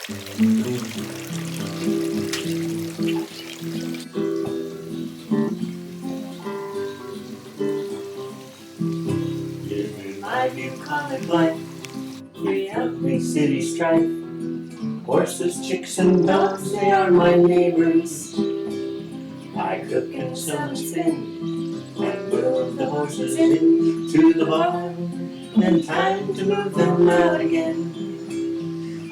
Living my bucolic life, we have a city strife. Horses, chicks, and dogs, they are my neighbors. I cook and sell and spin, and move the horses into the barn, then time to move them out again.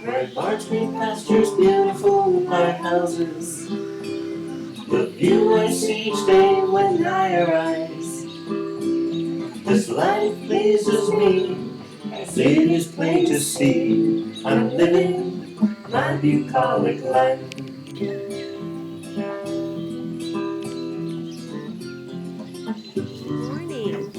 Red barns, green pastures, beautiful white houses, the view I see each day when I arise. This life pleases me, as it is plain to see. I'm living my bucolic life. Morning.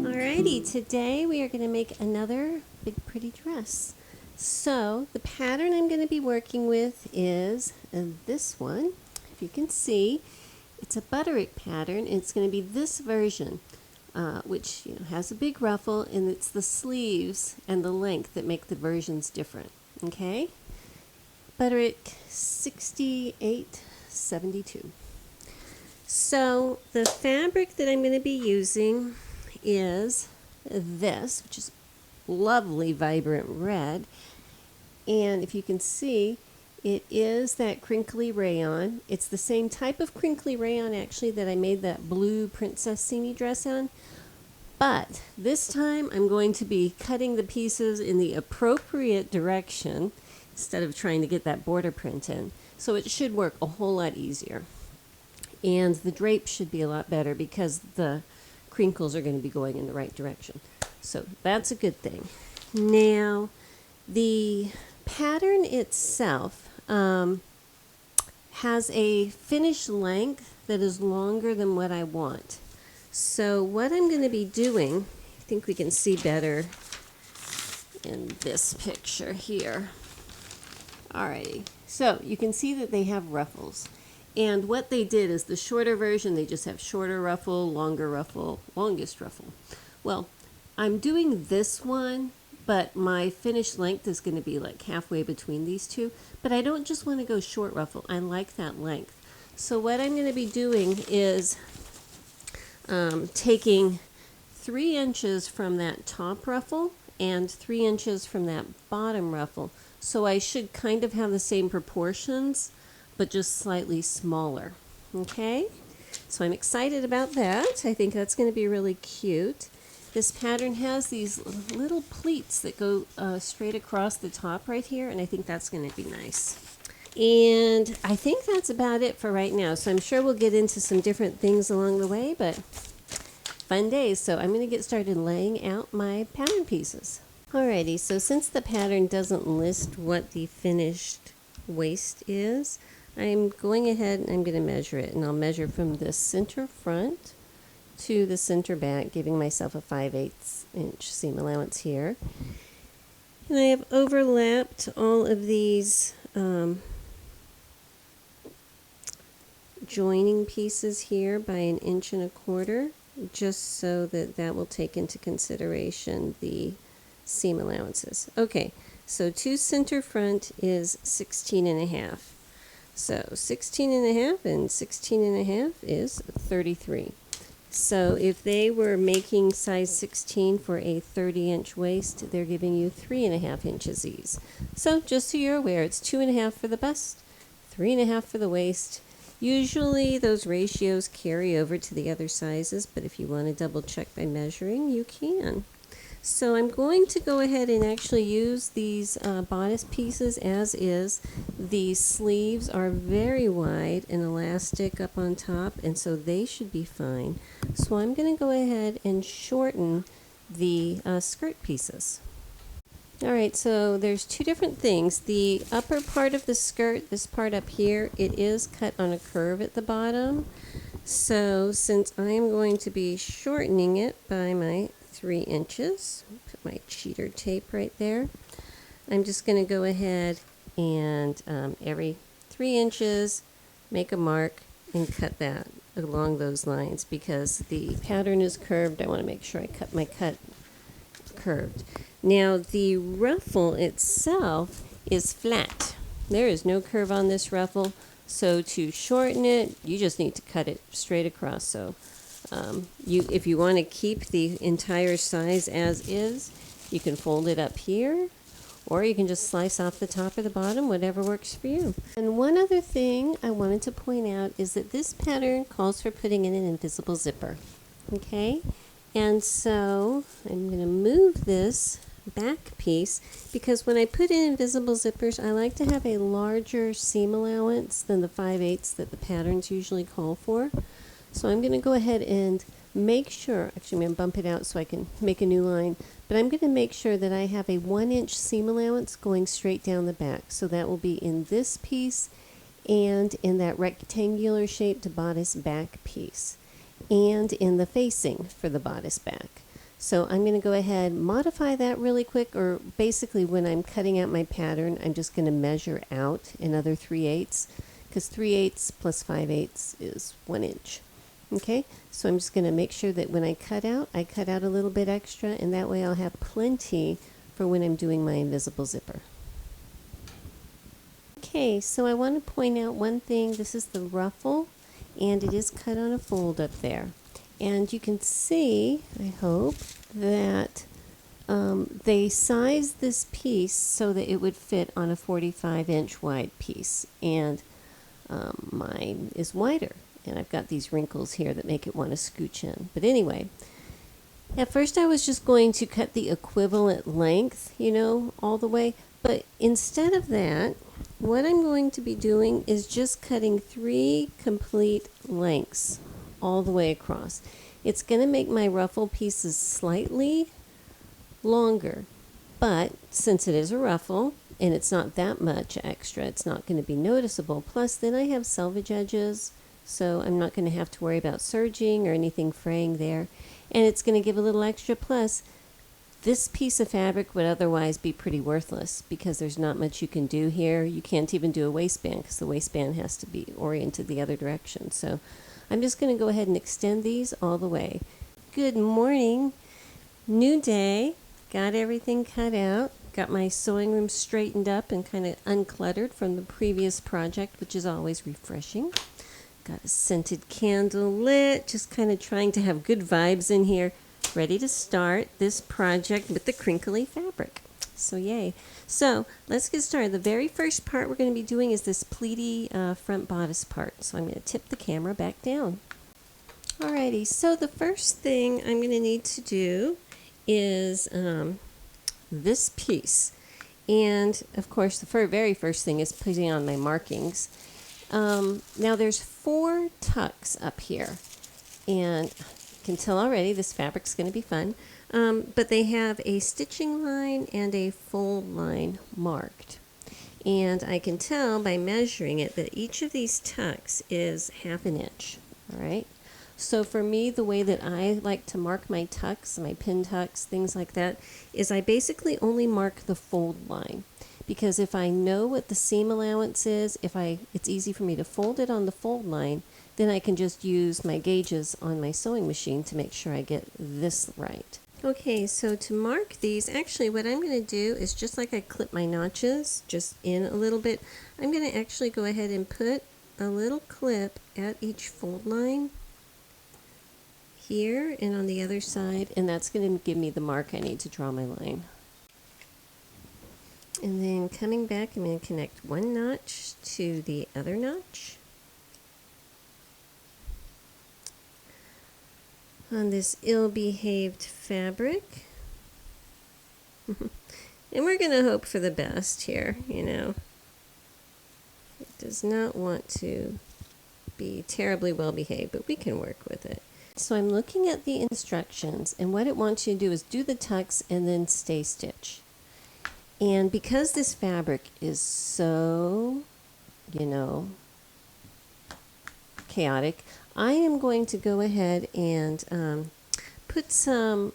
Alrighty, today we are going to make another big pretty dress. So the pattern I'm going to be working with is this one. If you can see, it's a Butterick pattern. It's going to be this version, which has a big ruffle, and it's the sleeves and the length that make the versions different. Okay, Butterick 6872. So the fabric that I'm going to be using is this, which is lovely vibrant red, and if you can see, it is that crinkly rayon. It's the same type of crinkly rayon actually that I made that blue Princess Simi dress on, but this time I'm going to be cutting the pieces in the appropriate direction instead of trying to get that border print in, so it should work a whole lot easier. And the drape should be a lot better because the crinkles are going to be going in the right direction. So that's a good thing. Now, the pattern itself has a finish length that is longer than what I want. So what I'm going to be doing, I think we can see better in this picture here. Alrighty, so you can see that they have ruffles. And what they did is the shorter version, they just have shorter ruffle, longer ruffle, longest ruffle. Well, I'm doing this one, but my finished length is going to be like halfway between these two. But I don't just want to go short ruffle. I like that length. So what I'm going to be doing is taking 3 inches from that top ruffle and 3 inches from that bottom ruffle. So I should kind of have the same proportions, but just slightly smaller. Okay, so I'm excited about that. I think that's going to be really cute. This pattern has these little pleats that go straight across the top right here, and I think that's going to be nice. And I think that's about it for right now. So I'm sure we'll get into some different things along the way, but fun days. So I'm going to get started laying out my pattern pieces. Alrighty, so since the pattern doesn't list what the finished waist is, I'm going ahead and I'm going to measure it, and I'll measure from the center front to the center back, giving myself a 5/8 inch seam allowance here. And I have overlapped all of these joining pieces here by 1 1/4 inches, just so that that will take into consideration the seam allowances. Okay, so to center front is 16.5. So 16.5 and 16.5 is 33. So if they were making size 16 for a 30-inch waist, they're giving you 3.5 inches ease. So just so you're aware, it's 2.5 for the bust, 3.5 for the waist. Usually those ratios carry over to the other sizes, but if you want to double check by measuring, you can. So I'm going to go ahead and actually use these bodice pieces as is. The sleeves are very wide and elastic up on top, and so they should be fine. So I'm going to go ahead and shorten the skirt pieces. Alright, so there's 2 different things. The upper part of the skirt, this part up here, it is cut on a curve at the bottom. So since I'm going to be shortening it by my 3 inches, put my cheater tape right there, I'm just going to go ahead and every 3 inches make a mark and cut that along those lines. Because the pattern is curved, I want to make sure I cut my cut curved. Now the ruffle itself is flat. There is no curve on this ruffle. So to shorten it, you just need to cut it straight across. So if you want to keep the entire size as is, you can fold it up here, or you can just slice off the top or the bottom, whatever works for you. And one other thing I wanted to point out is that this pattern calls for putting in an invisible zipper. Okay? And so I'm going to move this back piece because when I put in invisible zippers, I like to have a larger seam allowance than the 5/8 that the patterns usually call for. So I'm going to go ahead and make sure, actually I'm going to bump it out so I can make a new line, but I'm going to make sure that I have a 1-inch seam allowance going straight down the back. So that will be in this piece and in that rectangular shaped bodice back piece and in the facing for the bodice back. So I'm going to go ahead and modify that really quick, or basically when I'm cutting out my pattern, I'm just going to measure out another 3/8 because 3/8 plus 5/8 is 1 inch. Okay, so I'm just going to make sure that when I cut out a little bit extra, and that way I'll have plenty for when I'm doing my invisible zipper. Okay, so I want to point out one thing. This is the ruffle, and it is cut on a fold up there. And you can see, I hope, that they sized this piece so that it would fit on a 45-inch wide piece. And mine is wider. And I've got these wrinkles here that make it want to scooch in. But anyway, at first I was just going to cut the equivalent length, all the way. But instead of that, what I'm going to be doing is just cutting 3 complete lengths all the way across. It's going to make my ruffle pieces slightly longer. But since it is a ruffle, and it's not that much extra, it's not going to be noticeable. Plus, then I have selvage edges. So I'm not going to have to worry about serging or anything fraying there. And it's going to give a little extra. Plus, this piece of fabric would otherwise be pretty worthless because there's not much you can do here. You can't even do a waistband because the waistband has to be oriented the other direction. So I'm just going to go ahead and extend these all the way. Good morning. New day. Got everything cut out. Got my sewing room straightened up and kind of uncluttered from the previous project, which is always refreshing. Got a scented candle lit, just kind of trying to have good vibes in here, ready to start this project with the crinkly fabric. So yay. So let's get started. The very first part we're going to be doing is this pleaty front bodice part. So I'm going to tip the camera back down. Alrighty, so the first thing I'm going to need to do is this piece. And of course the very first thing is putting on my markings. Now there's 4 tucks up here, and you can tell already this fabric's going to be fun, but they have a stitching line and a fold line marked, and I can tell by measuring it that each of these tucks is 1/2 inch. All right, so for me, the way that I like to mark my tucks, my pin tucks, things like that, is I basically only mark the fold line. Because if I know what the seam allowance is, it's easy for me to fold it on the fold line, then I can just use my gauges on my sewing machine to make sure I get this right. Okay, so to mark these, actually what I'm going to do is just like I clip my notches, just in a little bit, I'm going to actually go ahead and put a little clip at each fold line here and on the other side, and that's going to give me the mark I need to draw my line. And then coming back, I'm going to connect one notch to the other notch on this ill-behaved fabric. And we're going to hope for the best here, It does not want to be terribly well behaved, but we can work with it. So I'm looking at the instructions, and what it wants you to do is do the tucks and then stay stitch. And because this fabric is so, chaotic, I am going to go ahead and put some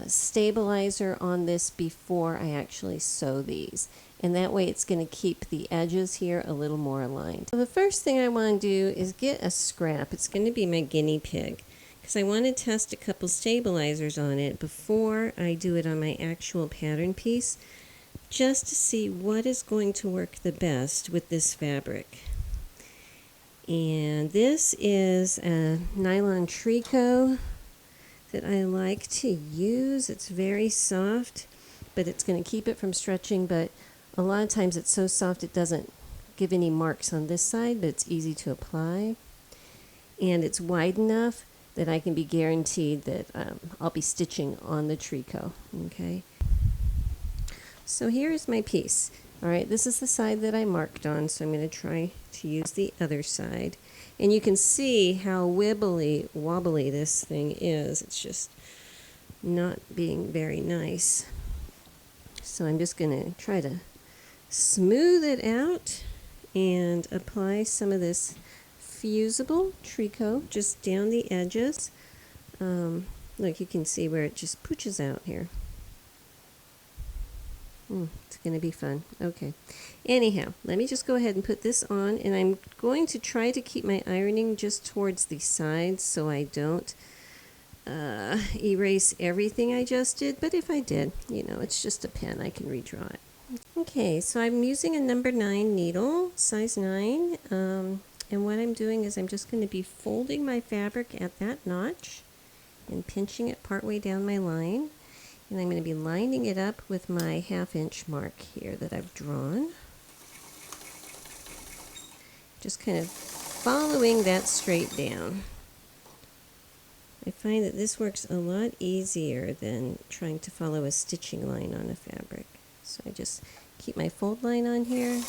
stabilizer on this before I actually sew these. And that way it's going to keep the edges here a little more aligned. So the first thing I want to do is get a scrap. It's going to be my guinea pig, because I want to test a couple stabilizers on it before I do it on my actual pattern piece. just to see what is going to work the best with this fabric. And this is a nylon tricot that I like to use. It's very soft, but it's going to keep it from stretching, but a lot of times it's so soft it doesn't give any marks on this side, but it's easy to apply. And it's wide enough that I can be guaranteed that I'll be stitching on the tricot, okay? So here is my piece. All right, this is the side that I marked on, so I'm going to try to use the other side. And you can see how wibbly wobbly this thing is. It's just not being very nice. So I'm just going to try to smooth it out and apply some of this fusible tricot just down the edges. Look, you can see where it just pooches out here. It's going to be fun. Okay. Anyhow, let me just go ahead and put this on, and I'm going to try to keep my ironing just towards the sides so I don't erase everything I just did. But if I did, you know, it's just a pen. I can redraw it. Okay, so I'm using a number 9 needle, size 9. And what I'm doing is I'm just going to be folding my fabric at that notch and pinching it partway down my line. And I'm going to be lining it up with my 1/2 inch mark here that I've drawn. Just kind of following that straight down. I find that this works a lot easier than trying to follow a stitching line on a fabric. So I just keep my fold line on here.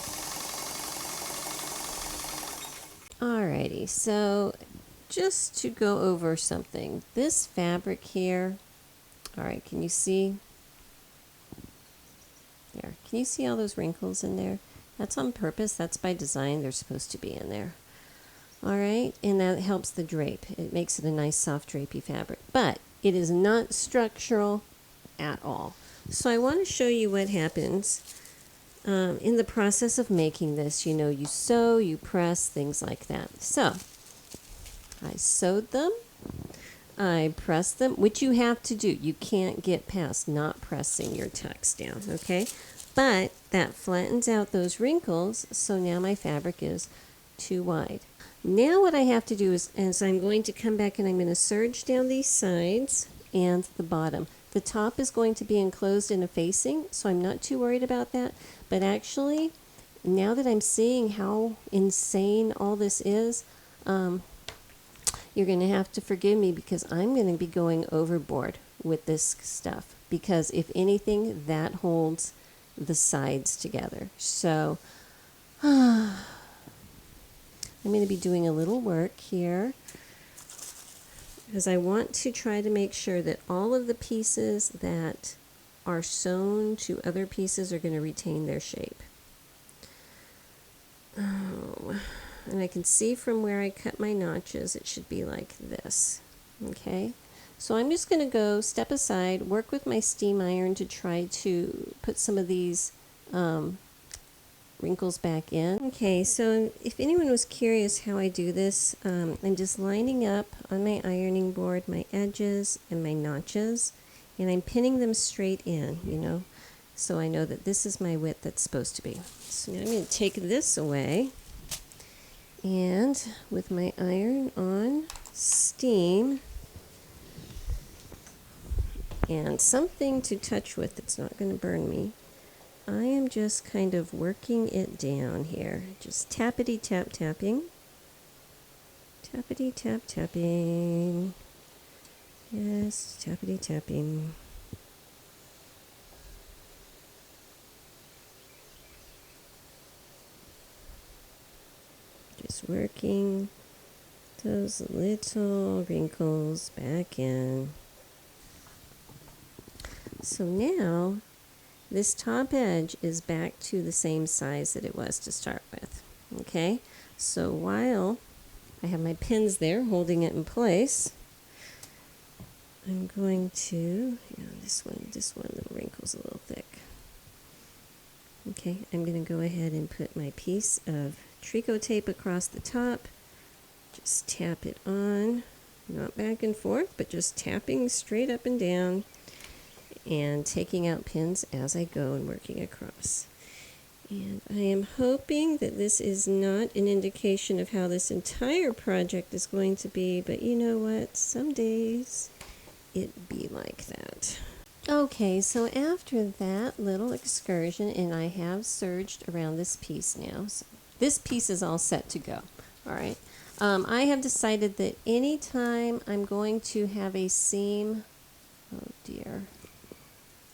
Alrighty, so just to go over something, this fabric here, all right, can you see? There, can you see all those wrinkles in there? That's on purpose, that's by design, they're supposed to be in there. All right, and that helps the drape. It makes it a nice soft drapey fabric, but it is not structural at all. So I want to show you what happens in the process of making this. You know, you sew, you press, things like that. So I sewed them. I press them, which you have to do. You can't get past not pressing your tucks down, okay? But that flattens out those wrinkles, so now my fabric is too wide. Now what I have to do is I'm going to come back and I'm going to serge down these sides and the bottom. The top is going to be enclosed in a facing, so I'm not too worried about that. But actually, now that I'm seeing how insane all this is, you're going to have to forgive me because I'm going to be going overboard with this stuff. Because if anything, that holds the sides together. So I'm going to be doing a little work here because I want to try to make sure that all of the pieces that are sewn to other pieces are going to retain their shape. And I can see from where I cut my notches, it should be like this, okay? So I'm just going to go step aside, work with my steam iron to try to put some of these wrinkles back in. Okay, so if anyone was curious how I do this, I'm just lining up on my ironing board my edges and my notches, and I'm pinning them straight in, you know, so I know that this is my width that's supposed to be. So now I'm going to take this away. And with my iron on steam and something to touch with that's not going to burn me, I am just kind of working it down here. Just tappity tap tapping. Tappity tap tapping. Yes, tappity tapping. Just working those little wrinkles back in. So now this top edge is back to the same size that it was to start with. Okay, so while I have my pins there holding it in place, I'm going to, this one, the wrinkle's a little thick. Okay, I'm going to go ahead and put my piece of tricot tape across the top. Just tap it on, not back and forth, but just tapping straight up and down. and taking out pins as I go and working across. And I am hoping that this is not an indication of how this entire project is going to be, but you know what? Some days it be like that. Okay, so after that little excursion, and I have serged around this piece now, so this piece is all set to go. All right. I have decided that anytime I'm going to have a seam, oh dear,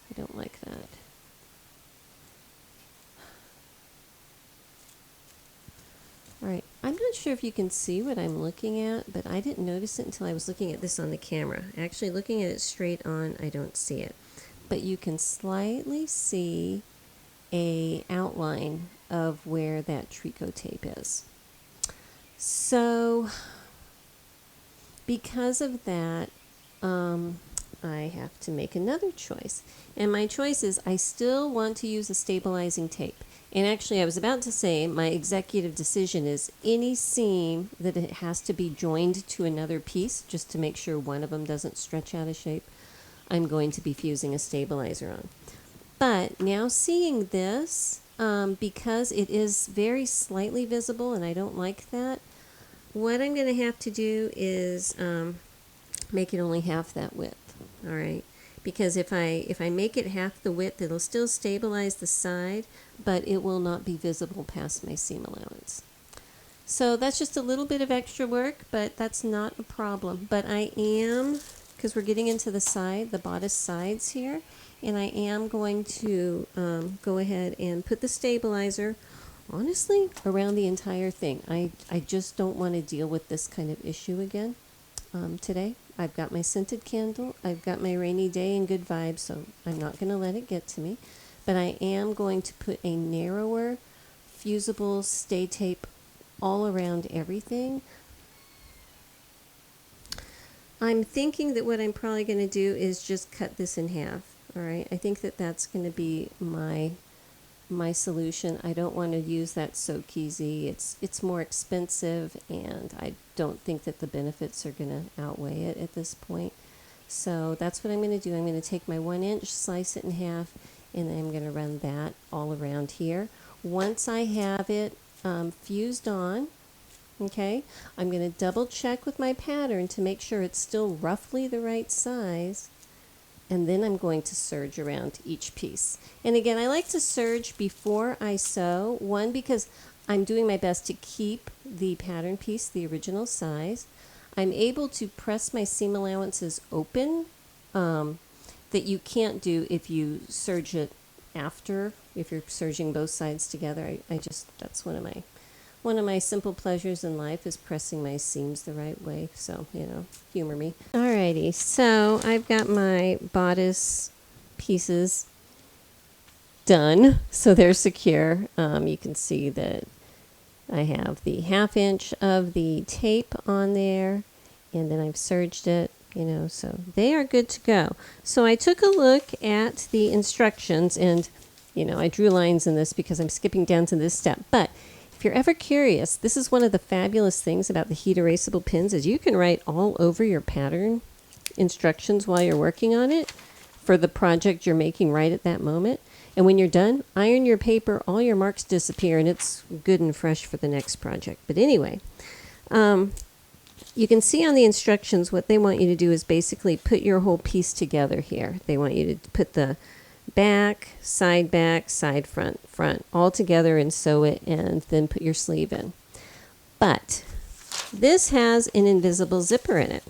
I don't like that. All right, I'm not sure if you can see what I'm looking at, but I didn't notice it until I was looking at this on the camera. Actually, looking at it straight on, I don't see it. But you can slightly see a outline of where that tricot tape is. So, because of that, I have to make another choice. And my choice is I still want to use a stabilizing tape. And actually, I was about to say my executive decision is any seam that it has to be joined to another piece, just to make sure one of them doesn't stretch out of shape, I'm going to be fusing a stabilizer on. But now seeing this, because it is very slightly visible and I don't like that, what I'm going to have to do is make it only half that width, all right? Because if I make it half the width, it'll still stabilize the side, but it will not be visible past my seam allowance. So that's just a little bit of extra work, but that's not a problem. But I am, because we're getting into the bodice sides here, and I am going to go ahead and put the stabilizer, honestly, around the entire thing. I just don't want to deal with this kind of issue again today. I've got my scented candle, I've got my rainy day and good vibes, so I'm not going to let it get to me. But I am going to put a narrower, fusible stay tape all around everything. I'm thinking that what I'm probably going to do is just cut this in half, all right? I think that that's going to be my solution. I don't want to use that 𝐥𝐤𝐤𝐸. It's more expensive, and I don't think that the benefits are going to outweigh it at this point. So that's what I'm going to do. I'm going to take my 1 inch, slice it in half, and then I'm going to run that all around here. Once I have it fused on, okay, I'm going to double check with my pattern to make sure it's still roughly the right size. And then I'm going to serge around each piece. And again, I like to serge before I sew. One, because I'm doing my best to keep the pattern piece the original size. I'm able to press my seam allowances open that you can't do if you serge it after, if you're serging both sides together. That's one of my simple pleasures in life is pressing my seams the right way. So, humor me. Alrighty, so I've got my bodice pieces done. So they're secure. You can see that I have the 1/2 inch of the tape on there, and then I've serged it, so they are good to go. So I took a look at the instructions, and, I drew lines in this because I'm skipping down to this step. But if you're ever curious, this is one of the fabulous things about the heat erasable pins is you can write all over your pattern instructions while you're working on it for the project you're making right at that moment. And when you're done, iron your paper, all your marks disappear, and it's good and fresh for the next project. But anyway, you can see on the instructions what they want you to do is basically put your whole piece together here. They want you to put the back, side, front, all together and sew it, and then put your sleeve in. But this has an invisible zipper in it.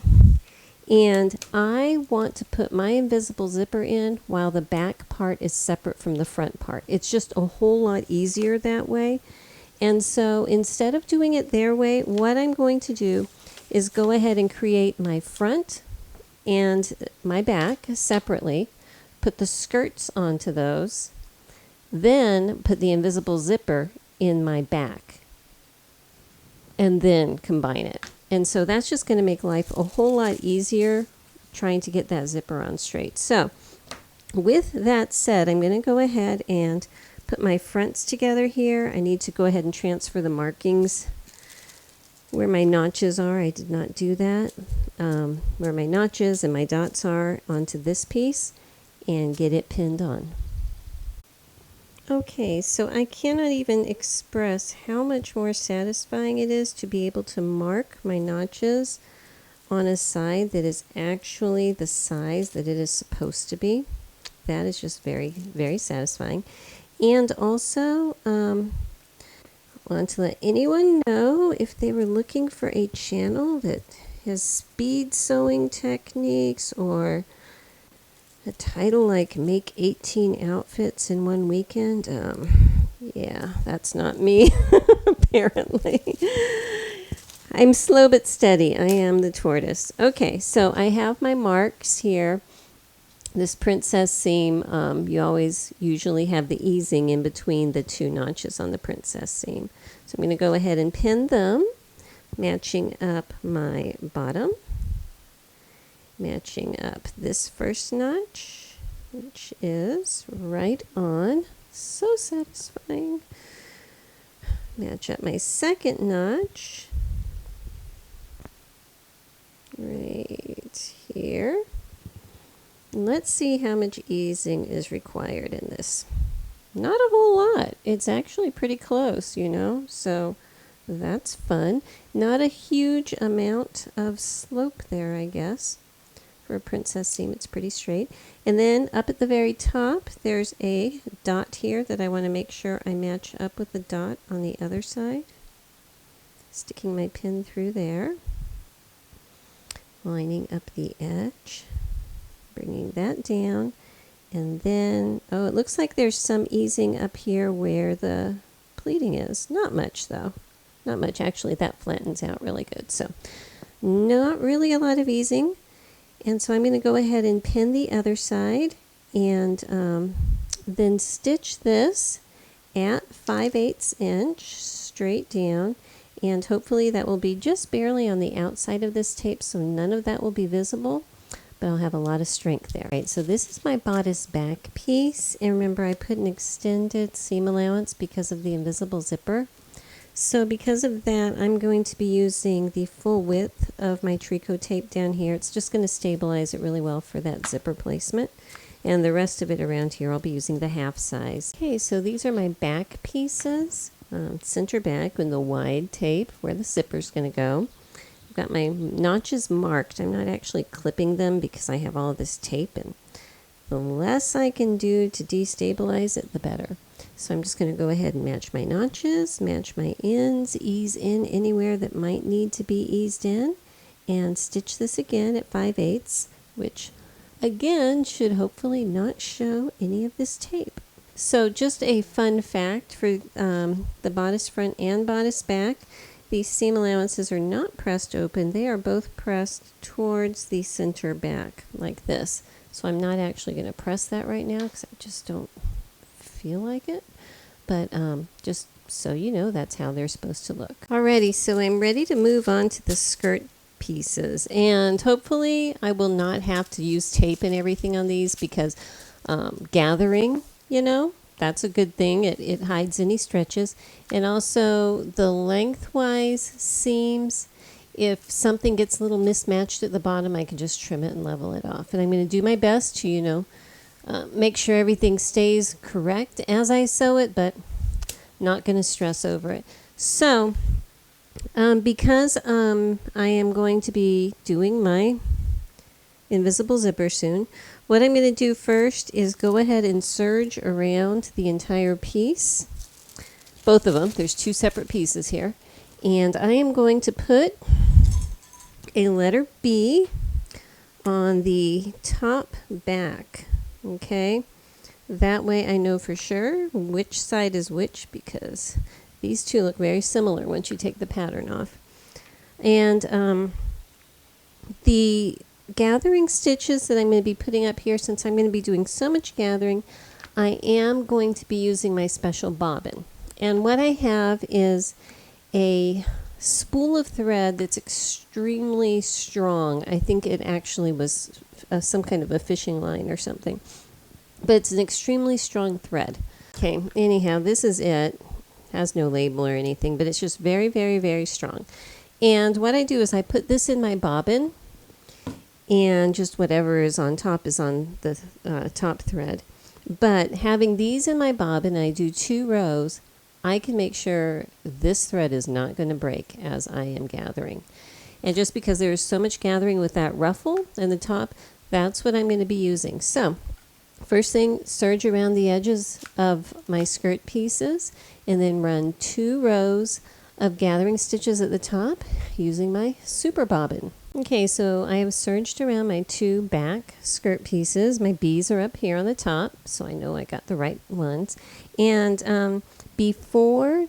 And I want to put my invisible zipper in while the back part is separate from the front part. It's just a whole lot easier that way. And so instead of doing it their way, what I'm going to do is go ahead and create my front and my back separately, put the skirts onto those, then put the invisible zipper in my back, and then combine it. And so that's just going to make life a whole lot easier trying to get that zipper on straight. So with that said, I'm going to go ahead and put my fronts together here. I need to go ahead and transfer the markings where my notches are. I did not do that. Where my notches and my dots are onto this piece. and get it pinned on. Okay, so I cannot even express how much more satisfying it is to be able to mark my notches on a side that is actually the size that it is supposed to be. That is just very, very satisfying. And also, I want to let anyone know if they were looking for a channel that has speed sewing techniques or a title like Make 18 Outfits in One Weekend. Yeah, that's not me, apparently. I'm slow but steady. I am the tortoise. Okay, so I have my marks here. This princess seam, you always usually have the easing in between the two notches on the princess seam. So I'm going to go ahead and pin them, matching up my bottom, matching up this first notch, which is right on. So satisfying. Match up my second notch right here. Let's see how much easing is required in this. Not a whole lot. It's actually pretty close, you know, so that's fun. Not a huge amount of slope there, I guess. For a princess seam, it's pretty straight. And then up at the very top, there's a dot here that I want to make sure I match up with the dot on the other side. Sticking my pin through there. Lining up the edge. Bringing that down, and then, oh, it looks like there's some easing up here where the pleating is. Not much, though. Not much. Actually, that flattens out really good. So, not really a lot of easing. And so I'm going to go ahead and pin the other side, and then stitch this at 5/8 inch straight down. And hopefully that will be just barely on the outside of this tape, so none of that will be visible. But I'll have a lot of strength there. Right, so this is my bodice back piece, and remember I put an extended seam allowance because of the invisible zipper. So because of that, I'm going to be using the full width of my tricot tape down here. It's just going to stabilize it really well for that zipper placement, and the rest of it around here I'll be using the half size. Okay, so these are my back pieces, center back with the wide tape where the zipper's going to go. Got my notches marked. I'm not actually clipping them because I have all of this tape, and the less I can do to destabilize it, the better. So I'm just going to go ahead and match my notches, match my ends, ease in anywhere that might need to be eased in, and stitch this again at 5/8, which again should hopefully not show any of this tape. So just a fun fact for the bodice front and bodice back. These seam allowances are not pressed open. They are both pressed towards the center back like this. So I'm not actually going to press that right now because I just don't feel like it. But just so you know, that's how they're supposed to look. Alrighty, so I'm ready to move on to the skirt pieces. And hopefully I will not have to use tape and everything on these because gathering, you know, that's a good thing. It hides any stretches. And also the lengthwise seams, if something gets a little mismatched at the bottom, I can just trim it and level it off. And I'm going to do my best to, you know, make sure everything stays correct as I sew it, but not going to stress over it. So because I am going to be doing my invisible zipper soon, what I'm going to do first is go ahead and serge around the entire piece. Both of them. There's two separate pieces here. And I am going to put a letter B on the top back. Okay? That way I know for sure which side is which because these two look very similar once you take the pattern off. And the gathering stitches that I'm going to be putting up here, since I'm going to be doing so much gathering, I am going to be using my special bobbin. And what I have is a spool of thread that's extremely strong. I think it actually was some kind of a fishing line or something. But it's an extremely strong thread. Okay, anyhow, this is it. Has no label or anything, but it's just very, very, very strong. And what I do is I put this in my bobbin, and just whatever is on the top thread. But having these in my bobbin, I do 2 rows, I can make sure this thread is not going to break as I am gathering. And just because there is so much gathering with that ruffle in the top, that's what I'm going to be using. So first thing, serge around the edges of my skirt pieces and then run 2 rows of gathering stitches at the top using my super bobbin. Okay, so I have serged around my 2 back skirt pieces. My bees are up here on the top, so I know I got the right ones. And before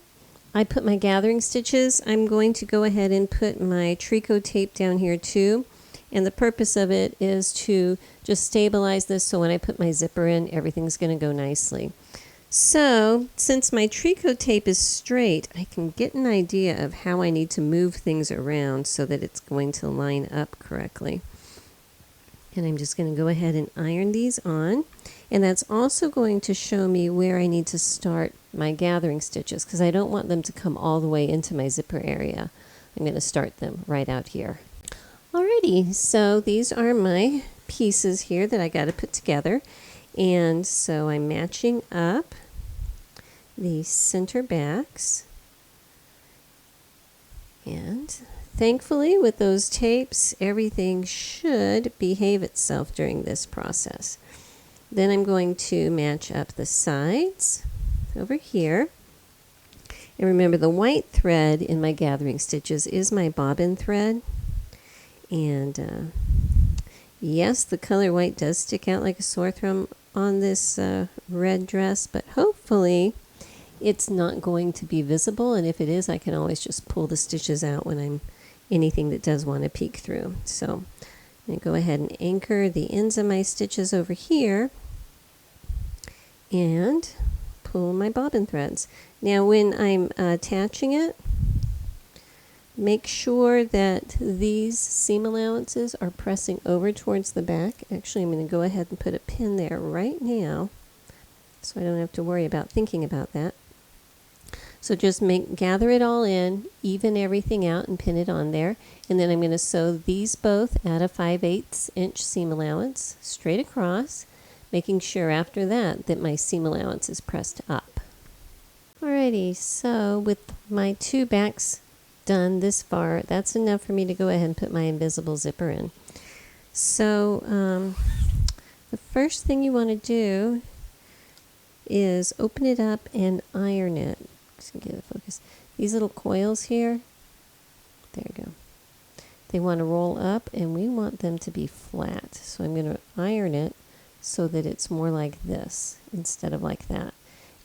I put my gathering stitches, I'm going to go ahead and put my tricot tape down here too. And the purpose of it is to just stabilize this so when I put my zipper in, everything's going to go nicely. So, since my tricot tape is straight, I can get an idea of how I need to move things around so that it's going to line up correctly. And I'm just going to go ahead and iron these on. And that's also going to show me where I need to start my gathering stitches because I don't want them to come all the way into my zipper area. I'm going to start them right out here. Alrighty, so these are my pieces here that I got to put together. And so I'm matching up the center backs, and thankfully with those tapes everything should behave itself during this process. Then I'm going to match up the sides over here, and remember the white thread in my gathering stitches is my bobbin thread, and yes, the color white does stick out like a sore thumb on this red dress, but hopefully it's not going to be visible, and if it is, I can always just pull the stitches out when I'm anything that does want to peek through. So I'm going to go ahead and anchor the ends of my stitches over here and pull my bobbin threads. Now when I'm attaching it, make sure that these seam allowances are pressing over towards the back. Actually, I'm going to go ahead and put a pin there right now so I don't have to worry about thinking about that. So just gather it all in, even everything out and pin it on there. And then I'm going to sew these both at a 5/8 inch seam allowance straight across, making sure after that that my seam allowance is pressed up. Alrighty, so with my 2 backs done this far, that's enough for me to go ahead and put my invisible zipper in. So the first thing you want to do is open it up and iron it. Just get it focused. These little coils here, there you go. They want to roll up and we want them to be flat. So I'm going to iron it so that it's more like this instead of like that.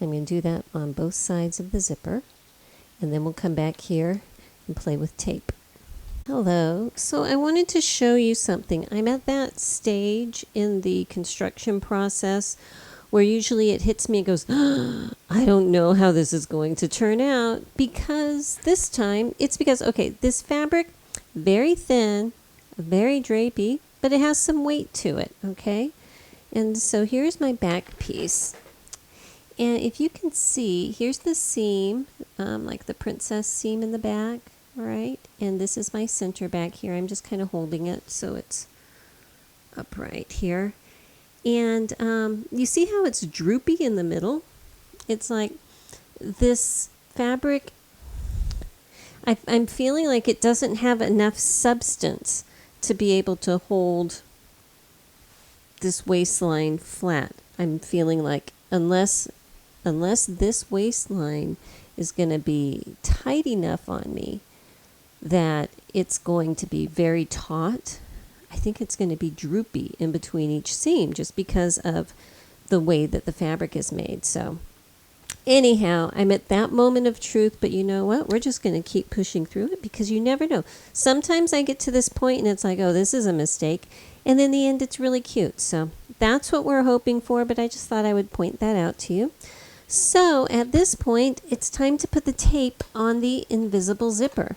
I'm going to do that on both sides of the zipper, and then we'll come back here and play with tape. Hello, so I wanted to show you something. I'm at that stage in the construction process where usually it hits me and goes, I don't know how this is going to turn out, because this time it's because, okay, this fabric, very thin, very drapey, but it has some weight to it, okay? And so here's my back piece. And if you can see, here's the seam, like the princess seam in the back, all right? And this is my center back here. I'm just kind of holding it so it's upright here. And you see how it's droopy in the middle? It's like this fabric, I'm feeling like it doesn't have enough substance to be able to hold this waistline flat. I'm feeling like unless this waistline is going to be tight enough on me that it's going to be very taut, I think it's going to be droopy in between each seam just because of the way that the fabric is made. So anyhow, I'm at that moment of truth, but you know what? We're just going to keep pushing through it because you never know. Sometimes I get to this point and it's like, oh, this is a mistake. And in the end, it's really cute. So that's what we're hoping for, but I just thought I would point that out to you. So at this point, it's time to put the tape on the invisible zipper.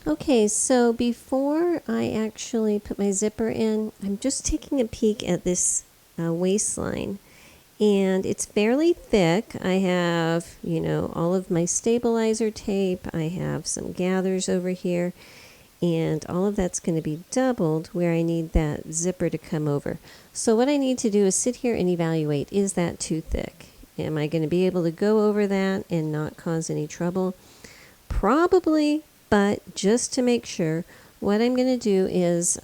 Okay, so before I actually put my zipper in, I'm just taking a peek at this waistline. And it's fairly thick. I have, all of my stabilizer tape. I have some gathers over here. And all of that's going to be doubled where I need that zipper to come over. So what I need to do is sit here and evaluate, is that too thick? Am I going to be able to go over that and not cause any trouble? Probably, but just to make sure, what I'm going to do is,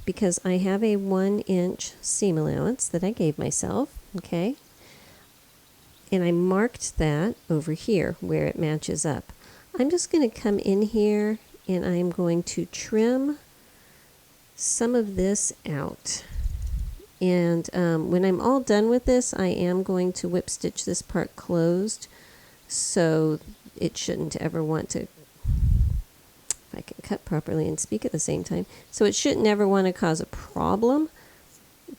because I have a 1-inch seam allowance that I gave myself, okay, and I marked that over here where it matches up. I'm just going to come in here and I'm going to trim some of this out. And when I'm all done with this, I am going to whip stitch this part closed, so it shouldn't ever want to, if I can cut properly and speak at the same time, so it shouldn't ever want to cause a problem.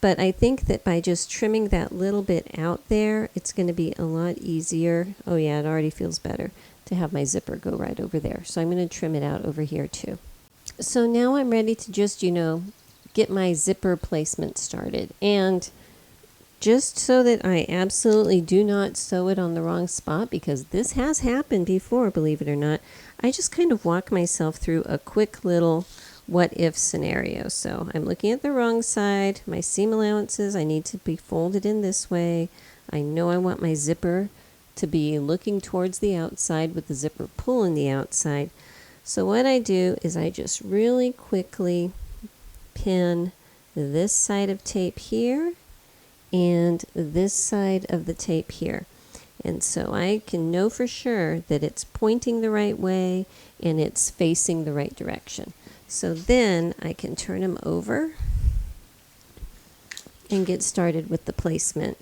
But I think that by just trimming that little bit out there, it's going to be a lot easier. Oh yeah, it already feels better to have my zipper go right over there. So I'm going to trim it out over here too. So now I'm ready to just, get my zipper placement started. And just so that I absolutely do not sew it on the wrong spot, because this has happened before, believe it or not, I just kind of walk myself through a quick little what if scenario. So I'm looking at the wrong side. My seam allowances, I need to be folded in this way. I know I want my zipper to be looking towards the outside with the zipper pulling the outside. So what I do is I just really quickly pin this side of tape here and this side of the tape here. And so I can know for sure that it's pointing the right way and it's facing the right direction. So then I can turn them over and get started with the placement,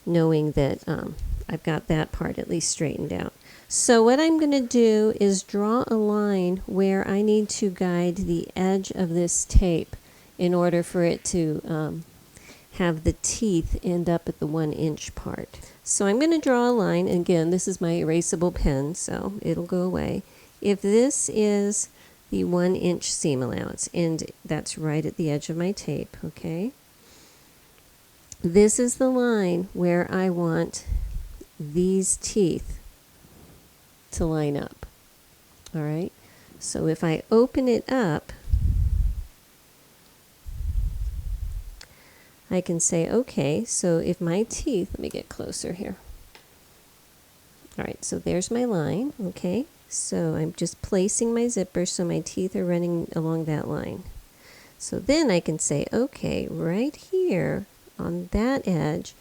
knowing that I've got that part at least straightened out. So what I'm going to do is draw a line where I need to guide the edge of this tape in order for it to have the teeth end up at the 1-inch part. So I'm going to draw a line, and again, this is my erasable pen, so it'll go away. If this is the 1-inch seam allowance, and that's right at the edge of my tape, okay? This is the line where I want these teeth to line up, all right? So if I open it up, I can say, okay, so if my teeth, let me get closer here. All right, so there's my line, okay? So I'm just placing my zipper so my teeth are running along that line. So then I can say, okay, right here on that edge,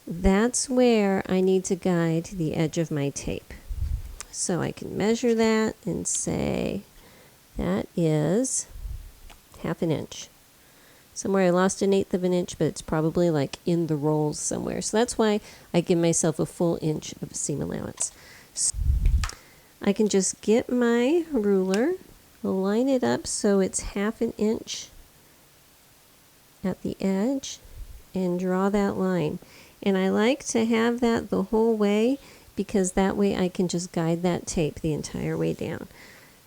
that's where I need to guide the edge of my tape. So I can measure that and say that is 1/2 inch. Somewhere I lost 1/8 of an inch, but it's probably like in the rolls somewhere. So that's why I give myself a full inch of seam allowance. So I can just get my ruler, line it up so it's 1/2 inch at the edge, and draw that line. And I like to have that the whole way, because that way I can just guide that tape the entire way down.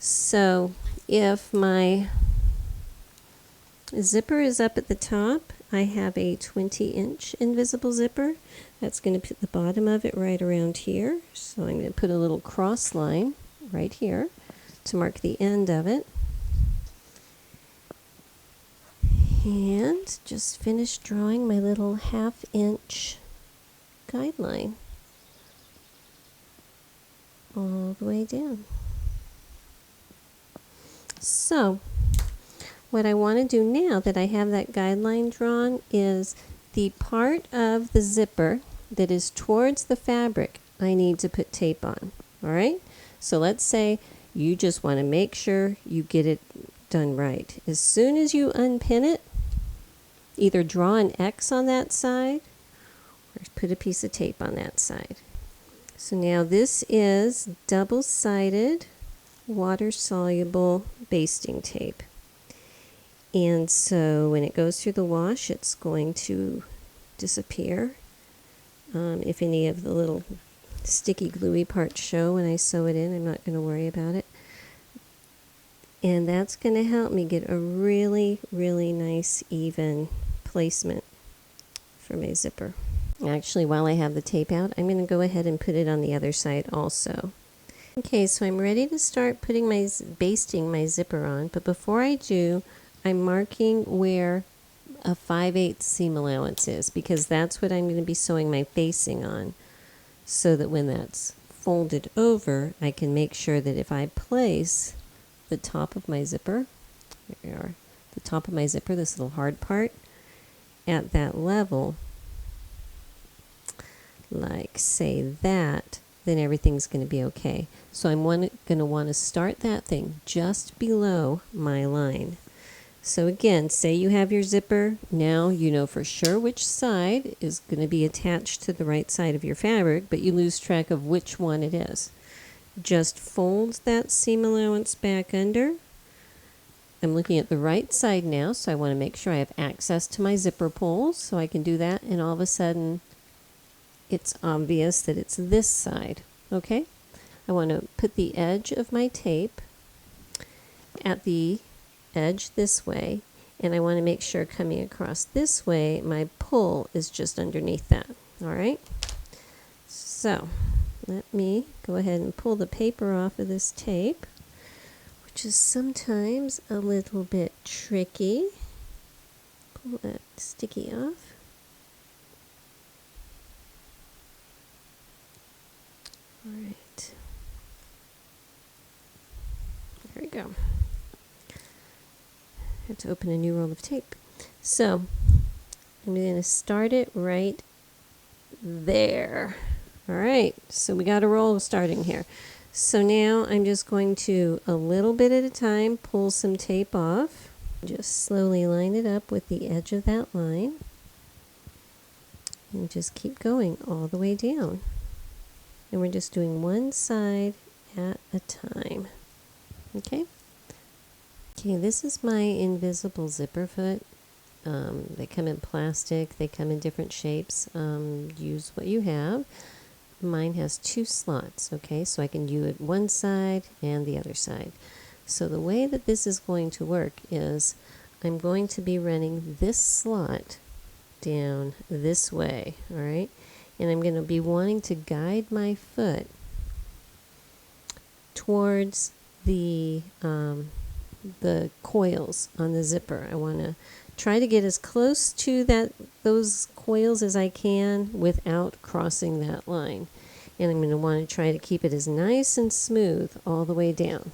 So if my zipper is up at the top, I have a 20-inch invisible zipper. That's going to put the bottom of it right around here. So I'm going to put a little cross line right here to mark the end of it. And just finish drawing my little 1/2 inch guideline all the way down. So what I want to do now that I have that guideline drawn is the part of the zipper that is towards the fabric I need to put tape on. All right? So let's say you just want to make sure you get it done right. As soon as you unpin it, either draw an X on that side or put a piece of tape on that side. So now this is double-sided water-soluble basting tape. And so when it goes through the wash, it's going to disappear. If any of the little sticky gluey parts show when I sew it in, I'm not going to worry about it. And that's going to help me get a really, really nice, even placement for my zipper. Actually, while I have the tape out, I'm going to go ahead and put it on the other side also. Okay, so I'm ready to start putting basting my zipper on, but before I do, I'm marking where a 5/8 seam allowance is, because that's what I'm going to be sewing my facing on, so that when that's folded over, I can make sure that if I place the top of my zipper, there we are, the top of my zipper, this little hard part, at that level, like say that, then everything's going to be okay. So I'm going to want to start that thing just below my line. So again, say you have your zipper, now you know for sure which side is going to be attached to the right side of your fabric, but you lose track of which one it is. Just fold that seam allowance back under. I'm looking at the right side now, so I want to make sure I have access to my zipper pulls, so I can do that, and all of a sudden it's obvious that it's this side. Okay? I want to put the edge of my tape at the edge this way, and I want to make sure coming across this way my pull is just underneath that. Alright, so let me go ahead and pull the paper off of this tape, which is sometimes a little bit tricky. Pull that sticky off. Alright, there we go. I have to open a new roll of tape. So I'm going to start it right there. All right, so we got a roll starting here. So now I'm just going to, a little bit at a time, pull some tape off. Just slowly line it up with the edge of that line. And just keep going all the way down. And we're just doing one side at a time. Okay? Okay, this is my invisible zipper foot. They come in plastic, they come in different shapes. Use what you have. Mine has 2 slots, okay, so I can do it one side and the other side. So the way that this is going to work is I'm going to be running this slot down this way, all right? And I'm going to be wanting to guide my foot towards the coils on the zipper. I want to try to get as close to those coils as I can without crossing that line. And I'm going to want to try to keep it as nice and smooth all the way down.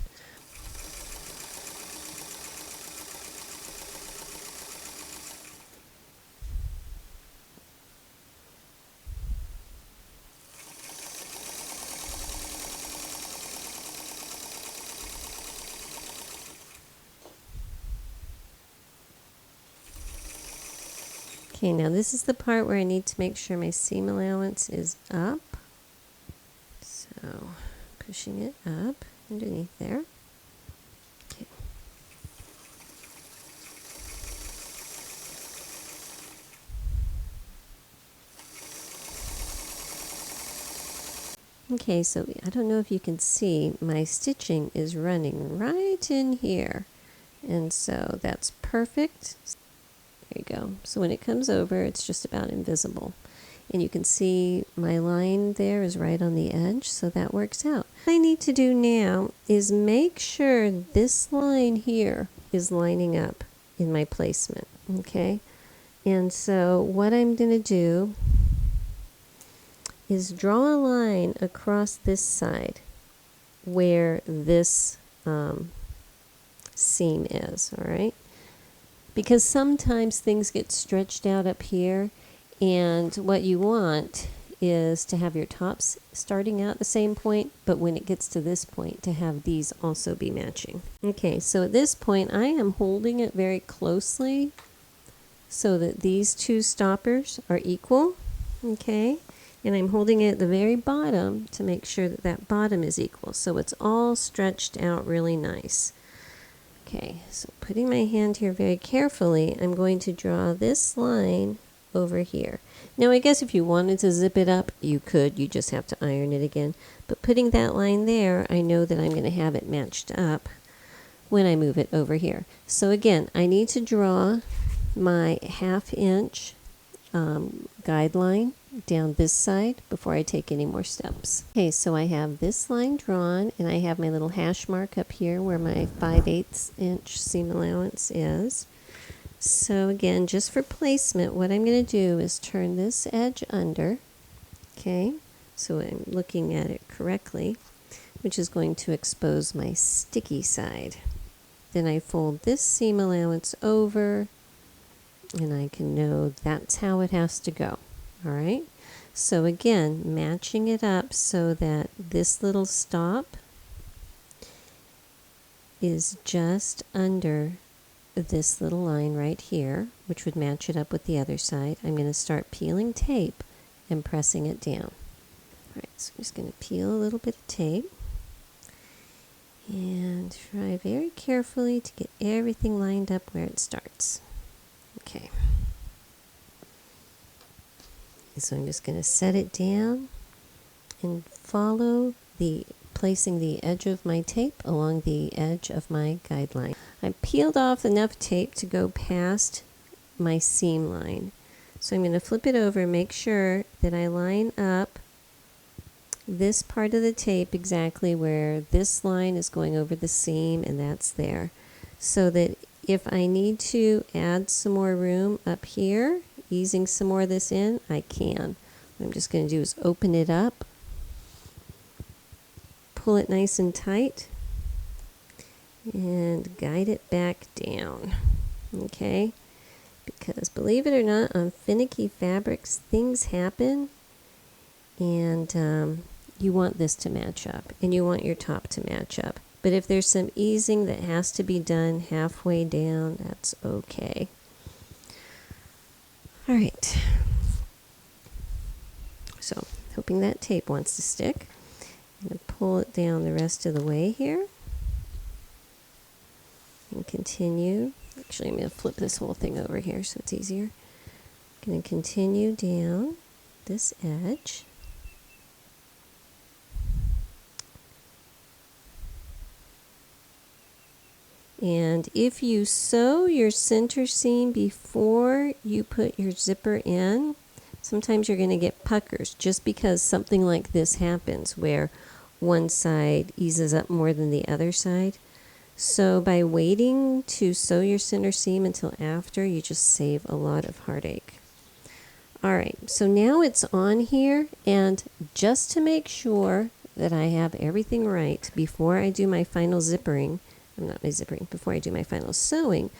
Okay, now this is the part where I need to make sure my seam allowance is up. So, pushing it up underneath there. Okay. Okay, so I don't know if you can see, my stitching is running right in here. And so that's perfect. There you go. So when it comes over, it's just about invisible. And you can see my line there is right on the edge, so that works out. What I need to do now is make sure this line here is lining up in my placement, okay? And so what I'm going to do is draw a line across this side where this seam is, all right? Because sometimes things get stretched out up here, and what you want is to have your tops starting out the same point, but when it gets to this point, to have these also be matching. Okay, so at this point, I am holding it very closely so that these 2 stoppers are equal, okay? And I'm holding it at the very bottom to make sure that that bottom is equal, so it's all stretched out really nice. Okay, so putting my hand here very carefully, I'm going to draw this line over here. Now I guess if you wanted to zip it up, you could. You just have to iron it again. But putting that line there, I know that I'm going to have it matched up when I move it over here. So again, I need to draw my 1/2 inch guideline down this side before I take any more steps. Okay, so I have this line drawn, and I have my little hash mark up here where my 5/8 inch seam allowance is. So again, just for placement, what I'm going to do is turn this edge under, okay, so I'm looking at it correctly, which is going to expose my sticky side. Then I fold this seam allowance over, and I can know that's how it has to go. All right, so again, matching it up so that this little stop is just under this little line right here, which would match it up with the other side. I'm going to start peeling tape and pressing it down. All right, so I'm just going to peel a little bit of tape and try very carefully to get everything lined up where it starts. Okay. So I'm just going to set it down and follow placing the edge of my tape along the edge of my guideline. I peeled off enough tape to go past my seam line. So I'm going to flip it over and make sure that I line up this part of the tape exactly where this line is going over the seam, and that's there. So that if I need to add some more room up here, easing some more of this in, I can. What I'm just going to do is open it up, pull it nice and tight, and guide it back down. Okay? Because believe it or not, on finicky fabrics, things happen, and you want this to match up, and you want your top to match up. But if there's some easing that has to be done halfway down, that's okay. All right. So, hoping that tape wants to stick. I'm going to pull it down the rest of the way here. And continue. Actually, I'm going to flip this whole thing over here so it's easier. I'm going to continue down this edge. And if you sew your center seam before you put your zipper in, sometimes you're going to get puckers just because something like this happens where one side eases up more than the other side. So by waiting to sew your center seam until after, you just save a lot of heartache. All right, so now it's on here, and just to make sure that I have everything right before I do my final zippering, before I do my final sewing,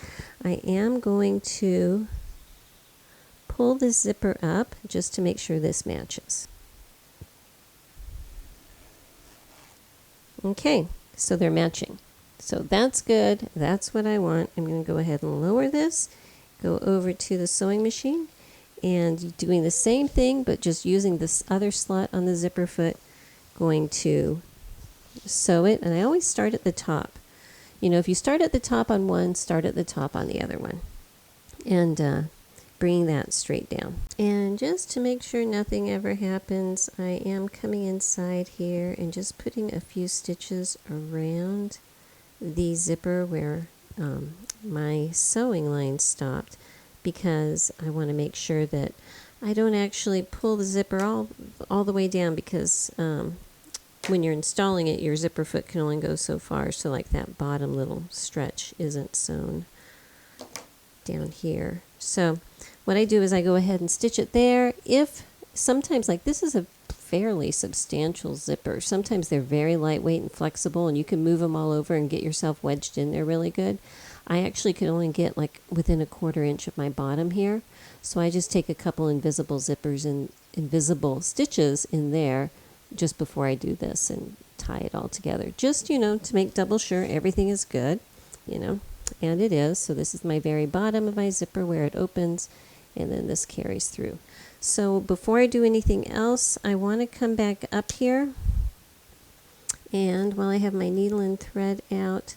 I am going to pull this zipper up just to make sure this matches. Okay, so they're matching. So that's good. That's what I want. I'm going to go ahead and lower this, go over to the sewing machine, and doing the same thing, but just using this other slot on the zipper foot, going to sew it. And I always start at the top. You know, if you start at the top on one, start at the top on the other one. And bringing that straight down. And just to make sure nothing ever happens, I am coming inside here and just putting a few stitches around the zipper where my sewing line stopped, because I want to make sure that I don't actually pull the zipper all the way down, because when you're installing it, your zipper foot can only go so far, so like that bottom little stretch isn't sewn down here. So what I do is I go ahead and stitch it there. If sometimes, like this is a fairly substantial zipper, sometimes they're very lightweight and flexible, and you can move them all over and get yourself wedged in there really good. I actually could only get like within a 1/4 inch of my bottom here, so I just take a couple invisible zippers and invisible stitches in there just before I do this and tie it all together, just, you know, to make double sure everything is good, you know, and it is. So this is my very bottom of my zipper where it opens, and then this carries through. So before I do anything else, I want to come back up here, and while I have my needle and thread out,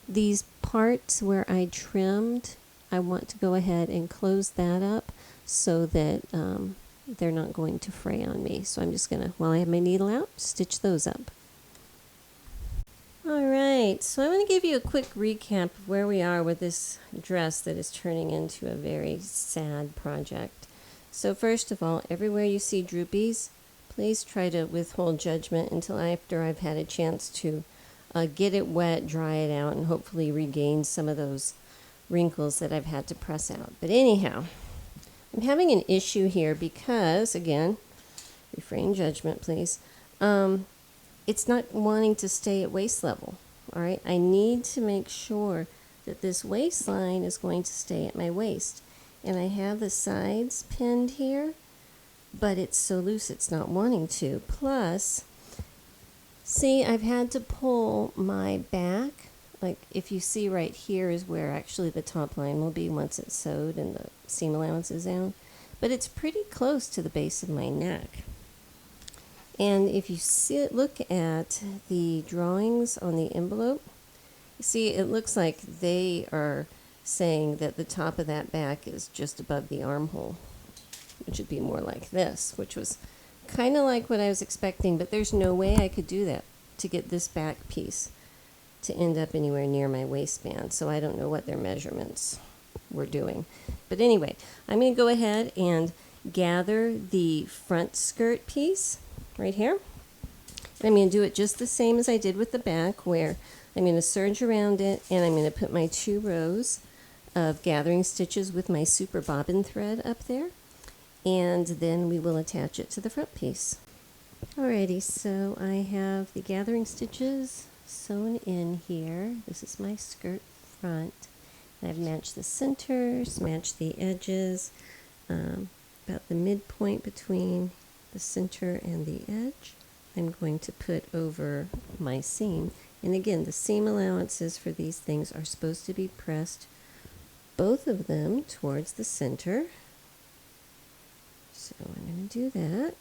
these parts where I trimmed, I want to go ahead and close that up so that they're not going to fray on me. So I'm just going to, while I have my needle out, stitch those up. All right, so I'm going to give you a quick recap of where we are with this dress that is turning into a very sad project. So first of all, everywhere you see droopies, please try to withhold judgment until after I've had a chance to get it wet, dry it out, and hopefully regain some of those wrinkles that I've had to press out. But anyhow, I'm having an issue here because, again, refrain judgment, please. It's not wanting to stay at waist level. All right, I need to make sure that this waistline is going to stay at my waist. And I have the sides pinned here, but it's so loose it's not wanting to. Plus, see, I've had to pull my back. Like, if you see right here is where actually the top line will be once it's sewed and the seam allowance is down. But it's pretty close to the base of my neck. And if you look at the drawings on the envelope, you see it looks like they are saying that the top of that back is just above the armhole, which would be more like this, which was kind of like what I was expecting, but there's no way I could do that to get this back piece to end up anywhere near my waistband. So I don't know what their measurements were doing. But anyway, I'm going to go ahead and gather the front skirt piece right here. And I'm going to do it just the same as I did with the back, where I'm going to serge around it and I'm going to put my 2 rows of gathering stitches with my super bobbin thread up there, and then we will attach it to the front piece. Alrighty, so I have the gathering stitches sewn in here. This is my skirt front. I've matched the centers, matched the edges, about the midpoint between the center and the edge. I'm going to put over my seam. And again, the seam allowances for these things are supposed to be pressed, both of them towards the center. So I'm going to do that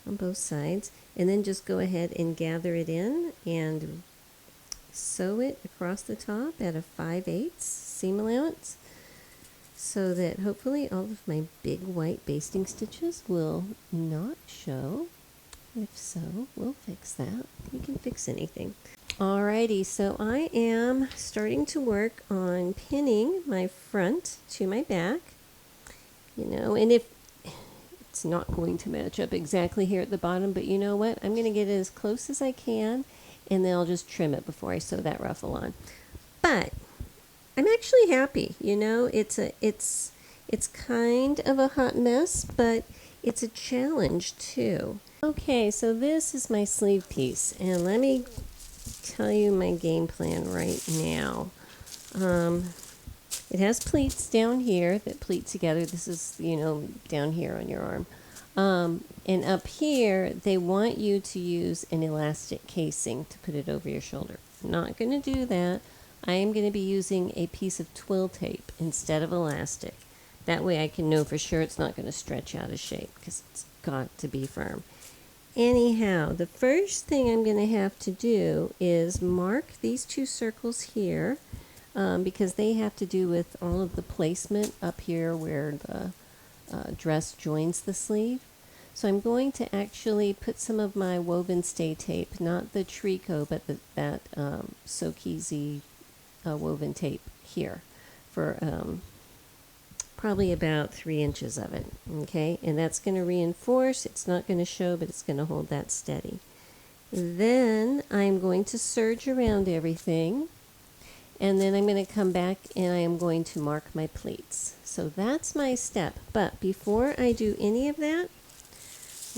on both sides, and then just go ahead and gather it in and sew it across the top at a 5/8 seam allowance, so that hopefully all of my big white basting stitches will not show. If so, we'll fix that. We can fix anything. Alrighty, so I am starting to work on pinning my front to my back. You know, and if it's not going to match up exactly here at the bottom, but you know what? I'm going to get it as close as I can, and then I'll just trim it before I sew that ruffle on. But I'm actually happy. You know, it's kind of a hot mess, but it's a challenge too. Okay, so this is my sleeve piece, and let me tell you my game plan right now. It has pleats down here that pleat together. This is, you know, down here on your arm. And up here, they want you to use an elastic casing to put it over your shoulder. I'm not going to do that. I am going to be using a piece of twill tape instead of elastic. That way I can know for sure it's not going to stretch out of shape, because it's got to be firm. Anyhow, the first thing I'm going to have to do is mark these 2 circles here, because they have to do with all of the placement up here where the dress joins the sleeve. So I'm going to actually put some of my woven stay tape, not the tricot, but that 𝐥𝐤𝐤𝐞 woven tape here for probably about 3 inches of it. Okay, and that's going to reinforce. It's not going to show, but it's going to hold that steady. Then I'm going to serge around everything, and then I'm going to come back and I am going to mark my pleats. So that's my step. But before I do any of that,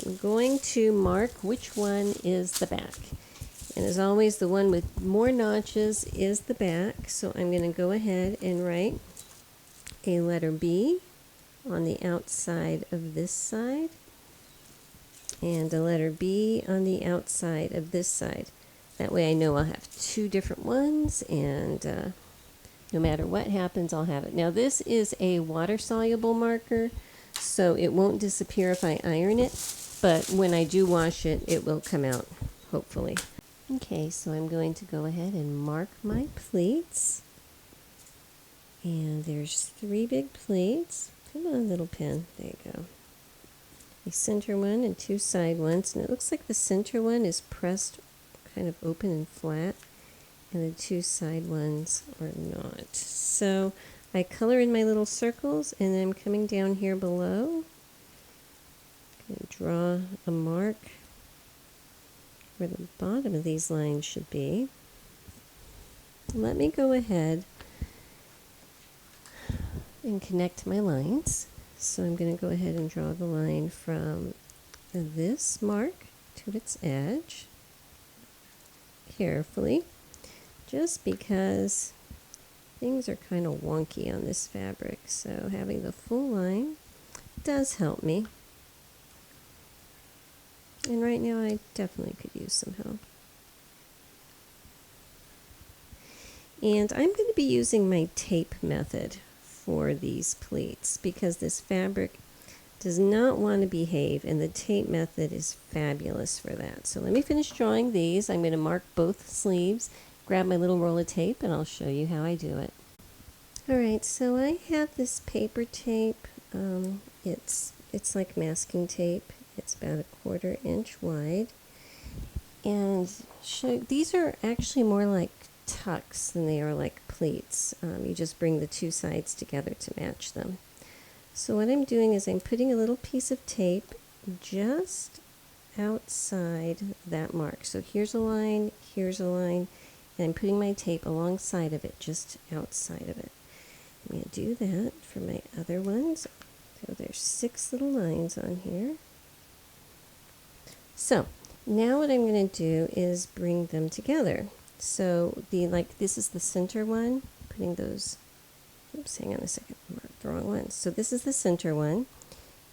I'm going to mark which one is the back. And as always, the one with more notches is the back. So I'm going to go ahead and write a letter B on the outside of this side, and a letter B on the outside of this side. That way I know I'll have 2 different ones, and no matter what happens, I'll have it. Now this is a water-soluble marker, so it won't disappear if I iron it, but when I do wash it, it will come out, hopefully. Okay, so I'm going to go ahead and mark my pleats. And there's 3 big pleats. Come on, little pin. There you go. A center one and 2 side ones. And it looks like the center one is pressed kind of open and flat, and the 2 side ones are not. So I color in my little circles, and then I'm coming down here below. Draw a mark where the bottom of these lines should be. Let me go ahead and connect my lines. So I'm going to go ahead and draw the line from this mark to its edge carefully, just because things are kind of wonky on this fabric, so having the full line does help me. And right now I definitely could use some help. And I'm going to be using my tape method for these pleats because this fabric does not want to behave, and the tape method is fabulous for that. So let me finish drawing these. I'm going to mark both sleeves, grab my little roll of tape, and I'll show you how I do it. Alright, so I have this paper tape. It's like masking tape. It's about 1/4 inch wide. And these are actually more like tucks than they are like pleats. You just bring the two sides together to match them. So what I'm doing is I'm putting a little piece of tape just outside that mark. So here's a line, and I'm putting my tape alongside of it, just outside of it. I'm going to do that for my other ones. So there's 6 little lines on here. So now what I'm going to do is bring them together. So this is the center one, putting those, oops, hang on a second, I marked the wrong one. So this is the center one,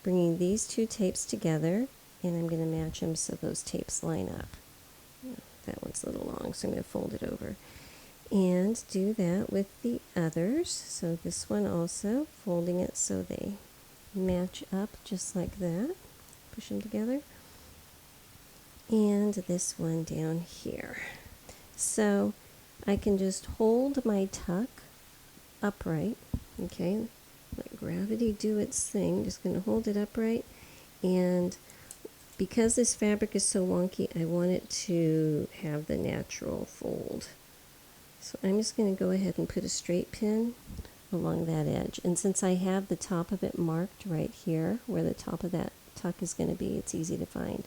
bringing these two tapes together, and I'm going to match them so those tapes line up. That one's a little long, so I'm going to fold it over. And do that with the others. So this one also, folding it so they match up just like that. Push them together. And this one down here. So I can just hold my tuck upright, okay? Let gravity do its thing. Just going to hold it upright, and because this fabric is so wonky, I want it to have the natural fold. So I'm just going to go ahead and put a straight pin along that edge. And since I have the top of it marked right here, where the top of that tuck is going to be, it's easy to find.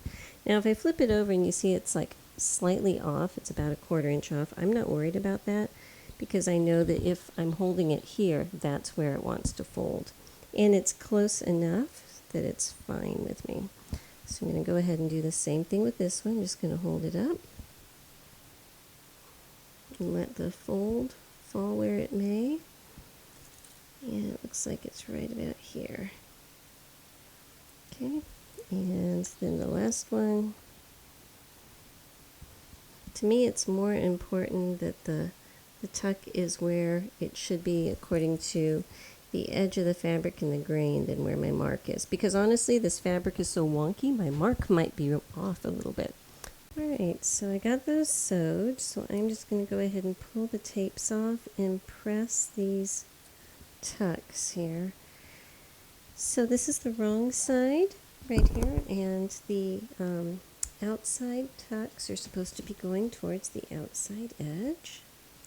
Now if I flip it over and you see it's like slightly off, it's about 1/4 inch off, I'm not worried about that because I know that if I'm holding it here, that's where it wants to fold. And it's close enough that it's fine with me. So I'm going to go ahead and do the same thing with this one. I'm just going to hold it up and let the fold fall where it may. And it looks like it's right about here. Okay, and then the last one. To me, it's more important that the tuck is where it should be according to the edge of the fabric and the grain than where my mark is. Because honestly, this fabric is so wonky, my mark might be off a little bit. Alright, so I got those sewed, so I'm just going to go ahead and pull the tapes off and press these tucks here. So this is the wrong side right here, and the outside tucks are supposed to be going towards the outside edge.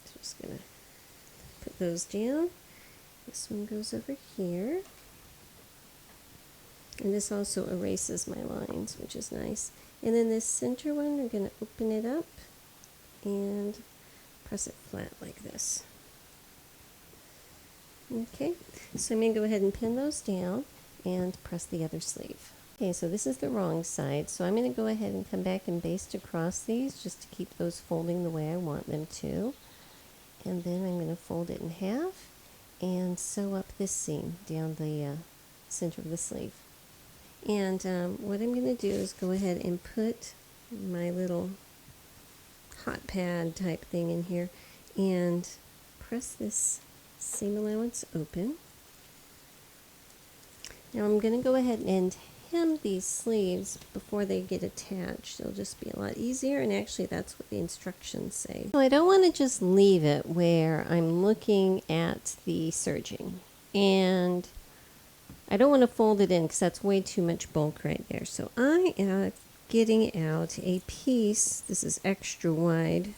So I'm just going to put those down. This one goes over here. And this also erases my lines, which is nice. And then this center one, I'm going to open it up and press it flat like this. Okay, so I'm going to go ahead and pin those down and press the other sleeve. Okay, so this is the wrong side, so I'm going to go ahead and come back and baste across these just to keep those folding the way I want them to. And then I'm going to fold it in half and sew up this seam down the center of the sleeve. And what I'm going to do is go ahead and put my little hot pad type thing in here and press this seam allowance open. Now I'm going to go ahead and hem these sleeves before they get attached. It'll just be a lot easier, and actually that's what the instructions say. So I don't want to just leave it where I'm looking at the serging, and I don't want to fold it in because that's way too much bulk right there. So I am getting out a piece. This is extra wide,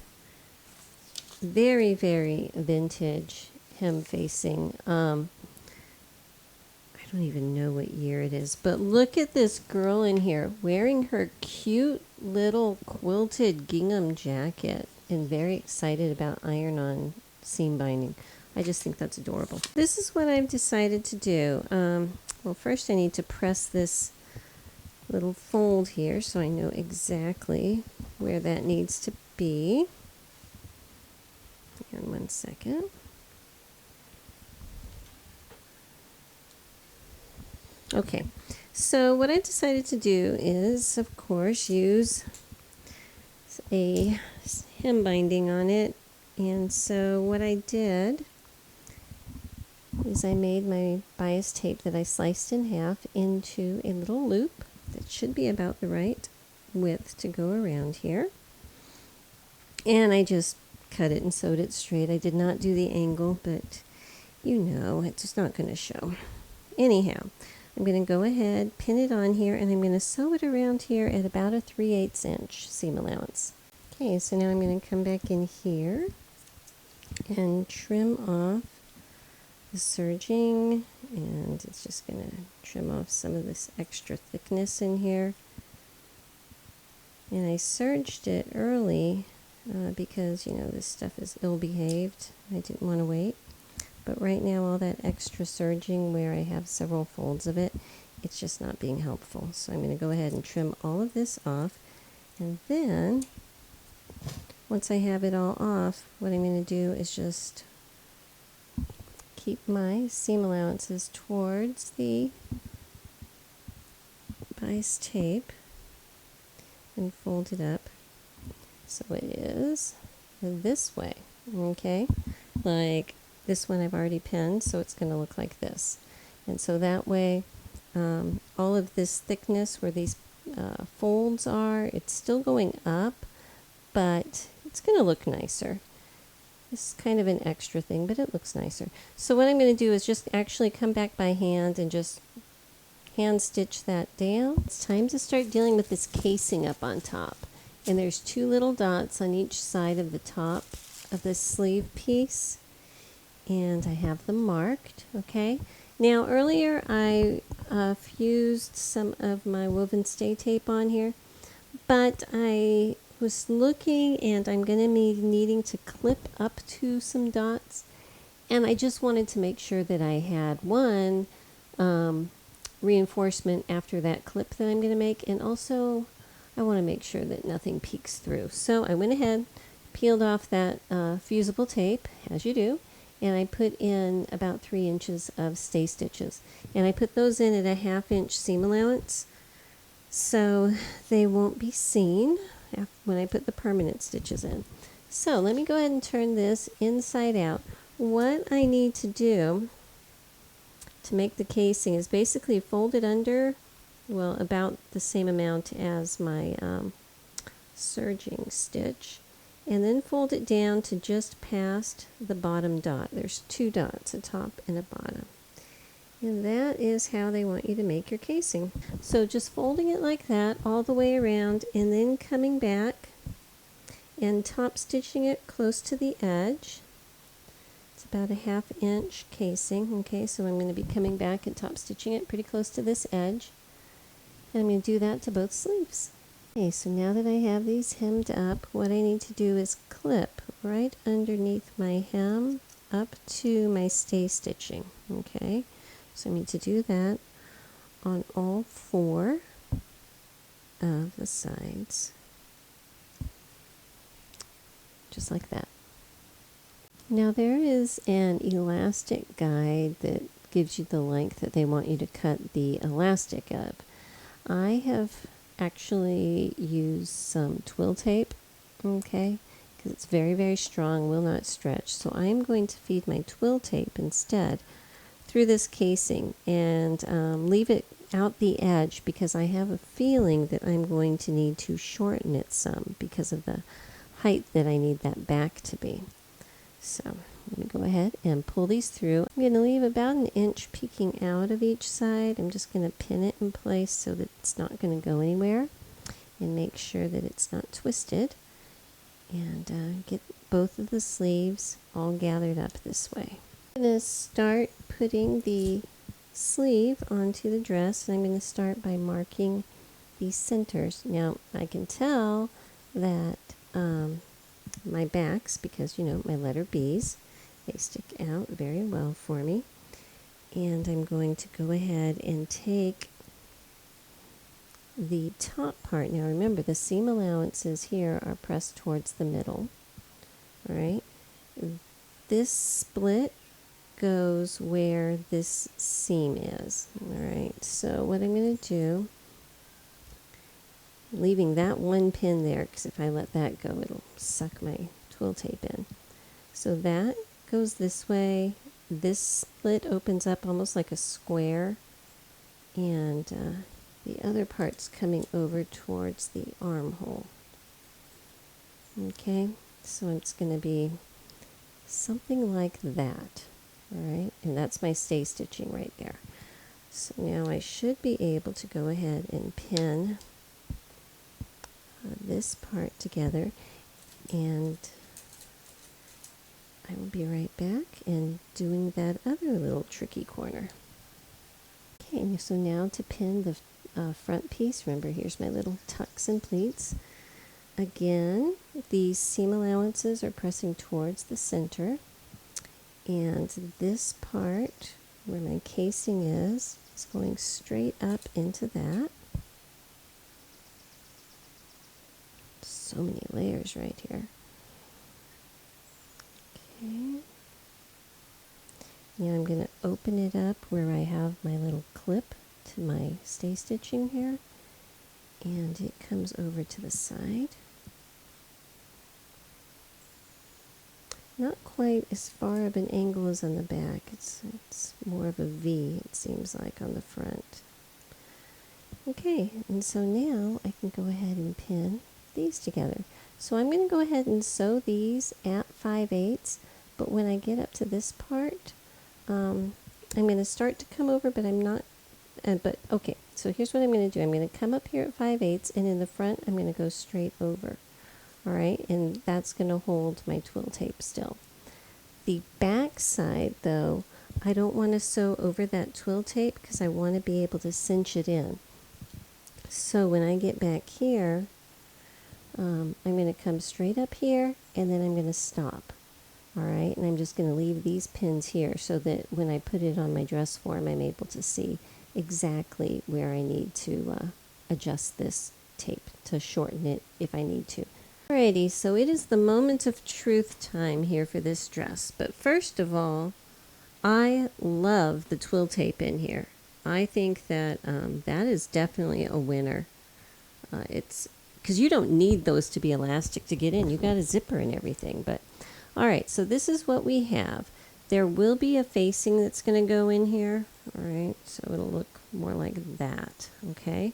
very, very vintage hem facing. I don't even know what year it is, but look at this girl in here wearing her cute little quilted gingham jacket and very excited about iron-on seam binding. I just think that's adorable. This is what I've decided to do. Well, first I need to press this little fold here so I know exactly where that needs to be. Here in 1 second. Okay, so what I decided to do is, of course, use a hem binding on it. And so what I did is I made my bias tape that I sliced in half into a little loop that should be about the right width to go around here. And I just cut it and sewed it straight. I did not do the angle, but you know, it's just not going to show. Anyhow, I'm going to go ahead, pin it on here, and I'm going to sew it around here at about a 3/8 inch seam allowance. Okay, so now I'm going to come back in here and trim off the serging, and it's just going to trim off some of this extra thickness in here. And I serged it early because, you know, this stuff is ill-behaved. I didn't want to wait. But right now, all that extra serging where I have several folds of it, it's just not being helpful. So I'm going to go ahead and trim all of this off. And then, once I have it all off, what I'm going to do is just keep my seam allowances towards the bias tape and fold it up so it is this way, okay? Like this one I've already pinned, so it's going to look like this. And so that way, all of this thickness where these folds are, it's still going up, but it's going to look nicer. This is kind of an extra thing, but it looks nicer. So what I'm going to do is just actually come back by hand and just hand stitch that down. It's time to start dealing with this casing up on top. And there's 2 little dots on each side of the top of this sleeve piece. And I have them marked, okay? Now earlier I fused some of my woven stay tape on here, but I was looking and I'm going to be needing to clip up to some dots, and I just wanted to make sure that I had one reinforcement after that clip that I'm going to make, and also I want to make sure that nothing peeks through. So I went ahead, peeled off that fusible tape, as you do, and I put in about 3 inches of stay stitches, and I put those in at a 1/2 inch seam allowance so they won't be seen when I put the permanent stitches in. So let me go ahead and turn this inside out. What I need to do to make the casing is basically fold it under, well, about the same amount as my serging stitch, and then fold it down to just past the bottom dot. There's 2 dots, a top and a bottom. And that is how they want you to make your casing. So just folding it like that all the way around, and then coming back and top stitching it close to the edge. It's about a 1/2 inch casing, okay? So I'm going to be coming back and top stitching it pretty close to this edge. And I'm going to do that to both sleeves. Okay, so now that I have these hemmed up, what I need to do is clip right underneath my hem up to my stay stitching, okay? So I need to do that on all 4 of the sides, just like that. Now there is an elastic guide that gives you the length that they want you to cut the elastic up. I have actually used some twill tape, okay, because it's very, very strong, will not stretch. So I'm going to feed my twill tape instead through this casing and leave it out the edge, because I have a feeling that I'm going to need to shorten it some because of the height that I need that back to be. So let me go ahead and pull these through. I'm going to leave about 1 inch peeking out of each side. I'm just going to pin it in place so that it's not going to go anywhere, and make sure that it's not twisted, and get both of the sleeves all gathered up this way. I'm going to start putting the sleeve onto the dress, and I'm going to start by marking the centers. Now I can tell that my backs, because you know my letter B's, they stick out very well for me. And I'm going to go ahead and take the top part. Now remember, the seam allowances here are pressed towards the middle. All right. This split goes where this seam is. All right. So what I'm going to do, leaving that one pin there, because if I let that go, it'll suck my twill tape in. So that goes this way. This split opens up almost like a square, and the other part's coming over towards the armhole. Okay, so it's going to be something like that. All right, and that's my stay stitching right there. So now I should be able to go ahead and pin this part together, and I will be right back and doing that other little tricky corner. Okay, so now to pin the front piece, remember here's my little tucks and pleats. Again, these seam allowances are pressing towards the center, and this part where my casing is going straight up into that. So many layers right here. Okay. Now I'm going to open it up where I have my little clip to my stay stitching here, and it comes over to the side. Not quite as far of an angle as on the back. It's more of a V, it seems like, on the front. Okay, and so now I can go ahead and pin these together. So I'm going to go ahead and sew these at 5/8, but when I get up to this part, I'm going to start to come over, but I'm not, okay, so here's what I'm going to do. I'm going to come up here at 5/8, and in the front, I'm going to go straight over. All right, and that's going to hold my twill tape still. The back side, though, I don't want to sew over that twill tape because I want to be able to cinch it in. So when I get back here, I'm going to come straight up here, and then I'm going to stop. All right, and I'm just going to leave these pins here so that when I put it on my dress form, I'm able to see exactly where I need to adjust this tape to shorten it if I need to. Alrighty, so it is the moment of truth time here for this dress. But first of all, I love the twill tape in here. I think that that is definitely a winner. It's because you don't need those to be elastic to get in. You got a zipper and everything. But all right, so this is what we have. There will be a facing that's going to go in here. All right, so it'll look more like that. Okay.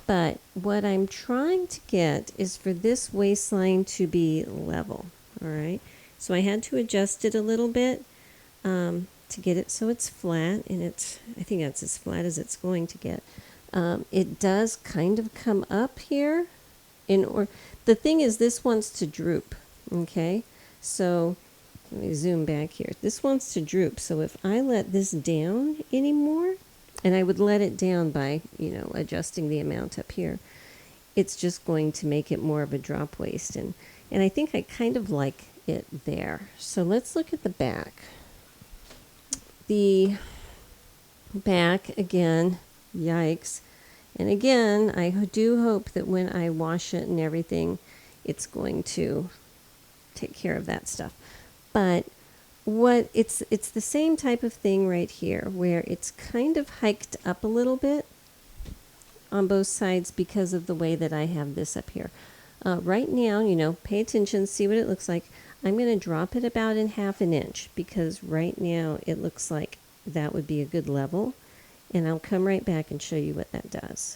But what I'm trying to get is for this waistline to be level, all right? So I had to adjust it a little bit to get it so it's flat, and I think that's as flat as it's going to get. It does kind of come up here, the thing is this wants to droop, okay? So let me zoom back here. This wants to droop, so if I let this down anymore, and I would let it down by, adjusting the amount up here, it's just going to make it more of a drop waist. And I think I kind of like it there. So let's look at the back. The back, again, yikes. And again, I do hope that when I wash it and everything, it's going to take care of that stuff. But it's the same type of thing right here, where it's kind of hiked up a little bit on both sides because of the way that I have this up here. Right now, pay attention, see what it looks like. I'm going to drop it about in 1/2 inch because right now it looks like that would be a good level, and I'll come right back and show you what that does.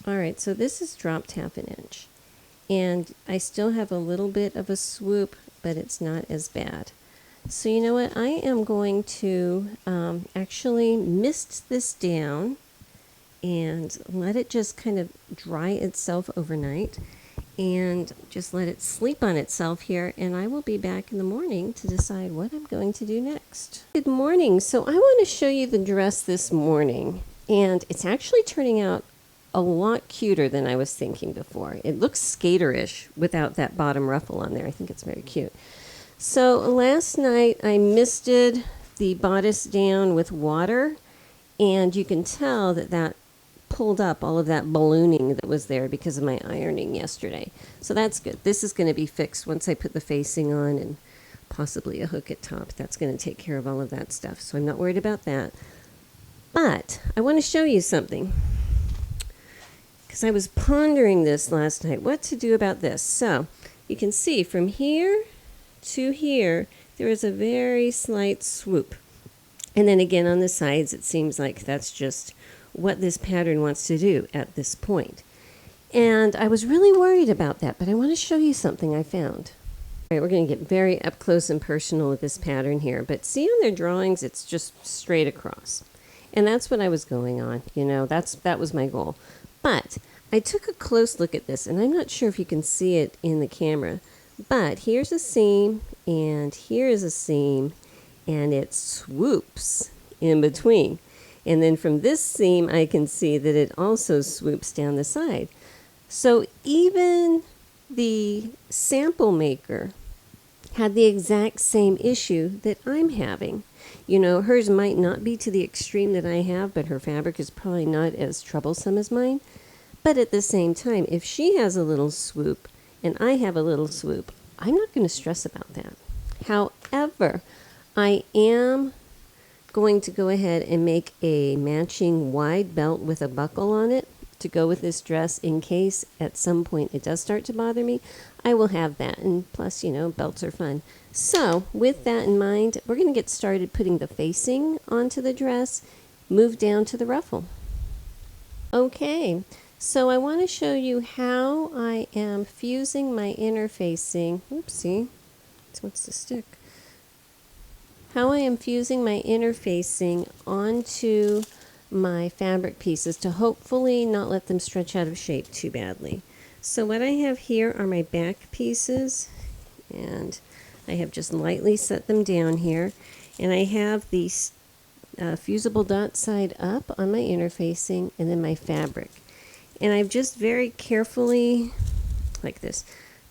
All right, so this is dropped 1/2 inch, and I still have a little bit of a swoop, but it's not as bad. So you know what? I am going to actually mist this down and let it just kind of dry itself overnight. and just let it sleep on itself here, and I will be back in the morning to decide what I'm going to do next. Good morning. So I want to show you the dress this morning, and it's actually turning out a lot cuter than I was thinking before. It looks skaterish without that bottom ruffle on there. I think it's very cute. So last night I misted the bodice down with water, and you can tell that that pulled up all of that ballooning that was there because of my ironing yesterday. So that's good. This is going to be fixed once I put the facing on and possibly a hook at top. That's going to take care of all of that stuff. So I'm not worried about that. But I want to show you something, because I was pondering this last night, what to do about this. So you can see from here to here, there is a very slight swoop. And then again on the sides, it seems like that's just what this pattern wants to do at this point. And I was really worried about that, but I want to show you something I found. All right, we're going to get very up close and personal with this pattern here, but see on their drawings, it's just straight across. And that's what I was going on, you know, that was my goal. But I took a close look at this, and I'm not sure if you can see it in the camera, but here's a seam, and here is a seam, and it swoops in between. And then from this seam, I can see that it also swoops down the side. So even the sample maker had the exact same issue that I'm having. You know, hers might not be to the extreme that I have, but her fabric is probably not as troublesome as mine. But at the same time, if she has a little swoop and I have a little swoop, I'm not going to stress about that. However, I am going to go ahead and make a matching wide belt with a buckle on it to go with this dress in case at some point it does start to bother me. I will have that, and plus, you know, belts are fun. So with that in mind, we're going to get started putting the facing onto the dress, move down to the ruffle. Okay, so I want to show you how I am fusing my inner facing. Oopsie, what's the stick? How I am fusing my inner facing onto my fabric pieces to hopefully not let them stretch out of shape too badly. So what I have here are my back pieces, and I have just lightly set them down here, and I have the fusible dot side up on my inner facing and then my fabric. And I've just very carefully, like this,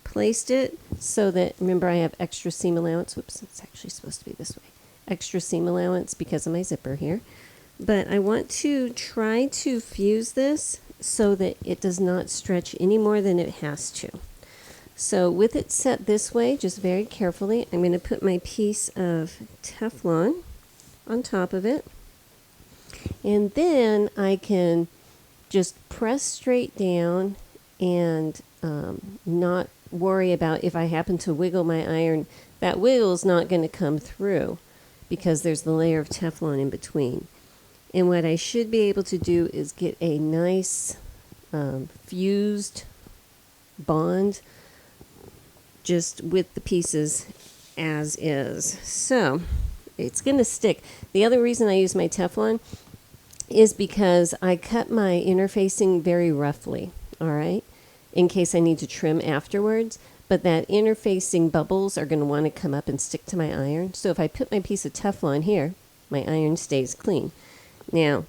placed it so that, remember I have extra seam allowance. Whoops, it's actually supposed to be this way. Extra seam allowance because of my zipper here. But I want to try to fuse this so that it does not stretch any more than it has to. So with it set this way, just very carefully, I'm going to put my piece of Teflon on top of it. And then I can just press straight down and not worry about if I happen to wiggle my iron. That wiggle is not going to come through because there's the layer of Teflon in between. And what I should be able to do is get a nice fused bond just with the pieces as is. So it's going to stick. The other reason I use my Teflon is because I cut my inner facing very roughly, all right, in case I need to trim afterwards. But that inner facing bubbles are going to want to come up and stick to my iron. So if I put my piece of Teflon here, my iron stays clean. Now,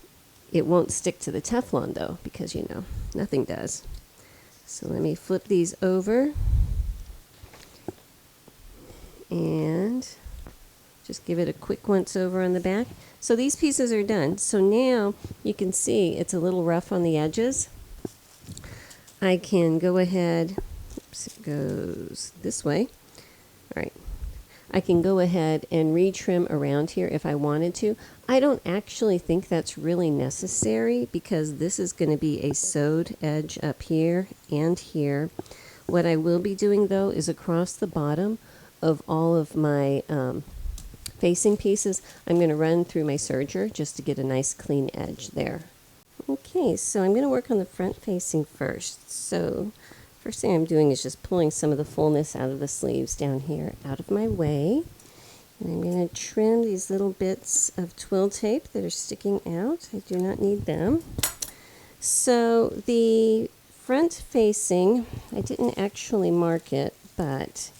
it won't stick to the Teflon though, because you know, nothing does. So let me flip these over and just give it a quick once over on the back. So these pieces are done. So now you can see it's a little rough on the edges. I can go ahead, oops, it goes this way. All right. I can go ahead and retrim around here if I wanted to. I don't actually think that's really necessary because this is going to be a sewed edge up here and here. What I will be doing though is across the bottom of all of my facing pieces, I'm going to run through my serger just to get a nice clean edge there. Okay, so I'm going to work on the front facing first. So first thing I'm doing is just pulling some of the fullness out of the sleeves down here out of my way. And I'm going to trim these little bits of twill tape that are sticking out. I do not need them. So the front facing, I didn't actually mark it, but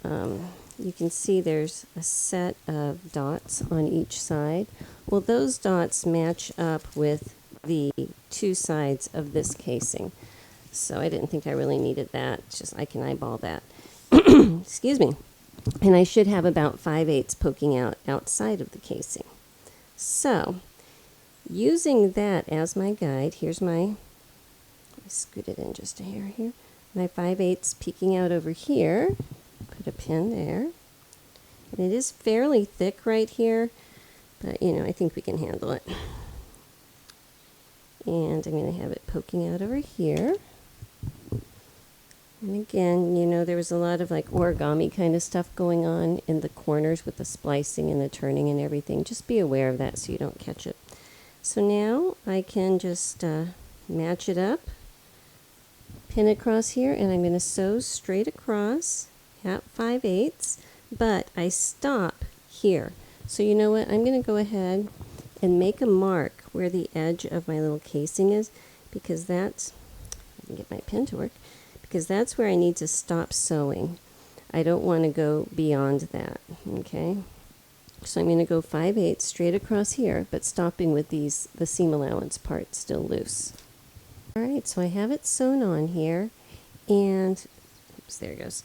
you can see there's a set of dots on each side. Well, those dots match up with the two sides of this casing. So I didn't think I really needed that. It's just I can eyeball that. Excuse me. And I should have about 5/8 poking out outside of the casing. So using that as my guide, here's my, I scoot it in just a hair here, my 5/8 peeking out over here. Put a pin there. And it is fairly thick right here, but you know, I think we can handle it. And I'm going to have it poking out over here. And again, you know, there was a lot of like origami kind of stuff going on in the corners with the splicing and the turning and everything. Just be aware of that so you don't catch it. So now I can just match it up, pin across here, and I'm going to sew straight across at 5/8, but I stop here. So you know what, I'm going to go ahead and make a mark where the edge of my little casing is, because that's, I can get my pin to work, because that's where I need to stop sewing. I don't want to go beyond that, okay? So I'm going to go 5/8 straight across here, but stopping with these, the seam allowance part still loose. All right, so I have it sewn on here, and, oops, there it goes.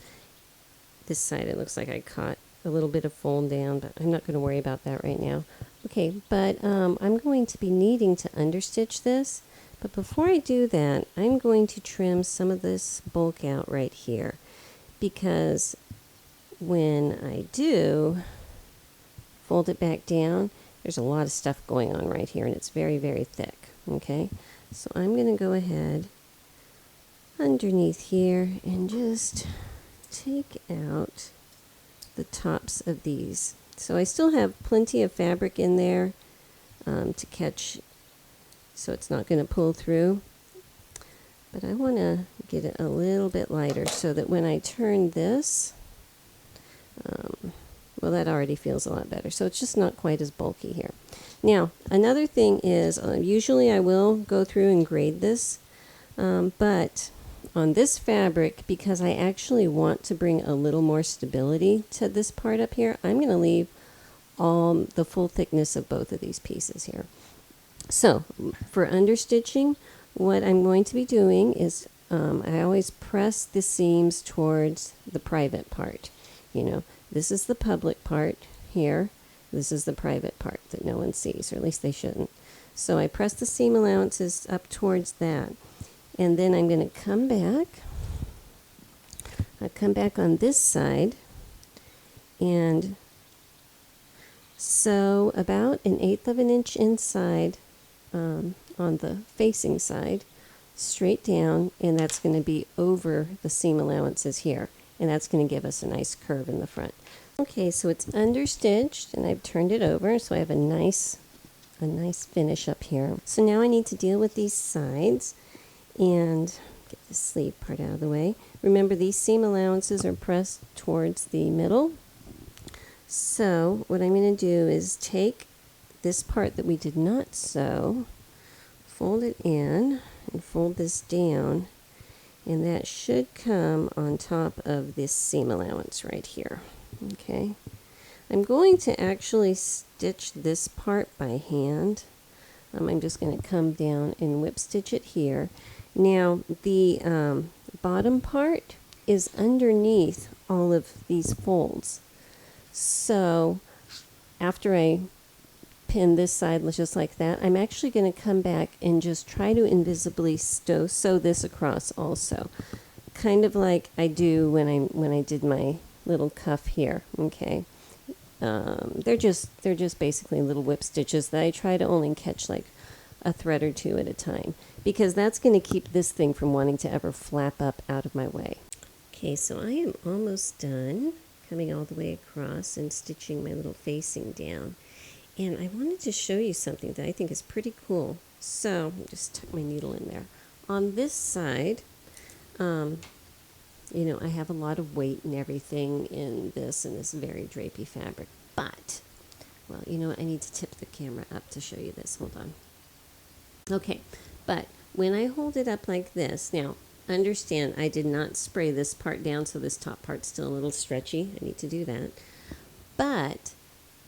This side, it looks like I caught a little bit of fold down, but I'm not going to worry about that right now. Okay, but I'm going to be needing to understitch this, but before I do that, I'm going to trim some of this bulk out right here, because when I do fold it back down, there's a lot of stuff going on right here, and it's very, very thick, okay? So I'm going to go ahead underneath here and just take out the tops of these. So I still have plenty of fabric in there to catch, so it's not going to pull through. But I want to get it a little bit lighter so that when I turn this, well, that already feels a lot better. So it's just not quite as bulky here. Now, another thing is, usually I will go through and grade this, but on this fabric, because I actually want to bring a little more stability to this part up here, I'm going to leave all the full thickness of both of these pieces here. So for understitching, what I'm going to be doing is I always press the seams towards the private part. You know, this is the public part here. This is the private part that no one sees, or at least they shouldn't. So I press the seam allowances up towards that. And then I'm going to come back. I come back on this side and sew about 1/8 of an inch inside on the facing side, straight down, and that's going to be over the seam allowances here. And that's going to give us a nice curve in the front. Okay, so it's understitched, and I've turned it over, so I have a nice finish up here. So now I need to deal with these sides and get the sleeve part out of the way. Remember, these seam allowances are pressed towards the middle. So what I'm going to do is take this part that we did not sew, fold it in, and fold this down, and that should come on top of this seam allowance right here. Okay, I'm going to actually stitch this part by hand. I'm just going to come down and whip stitch it here. Now the bottom part is underneath all of these folds. So after I pin this side just like that, I'm actually going to come back and just try to invisibly sew this across also, kind of like I do when I did my little cuff here. Okay, they're just basically little whip stitches that I try to only catch like a thread or two at a time, because that's going to keep this thing from wanting to ever flap up out of my way. Okay, so I am almost done coming all the way across and stitching my little facing down. And I wanted to show you something that I think is pretty cool. So just tuck my needle in there. On this side, you know, I have a lot of weight and everything in this very drapey fabric. But, well, you know what? I need to tip the camera up to show you this. Hold on. Okay, but when I hold it up like this, now understand I did not spray this part down, so this top part's still a little stretchy. I need to do that. But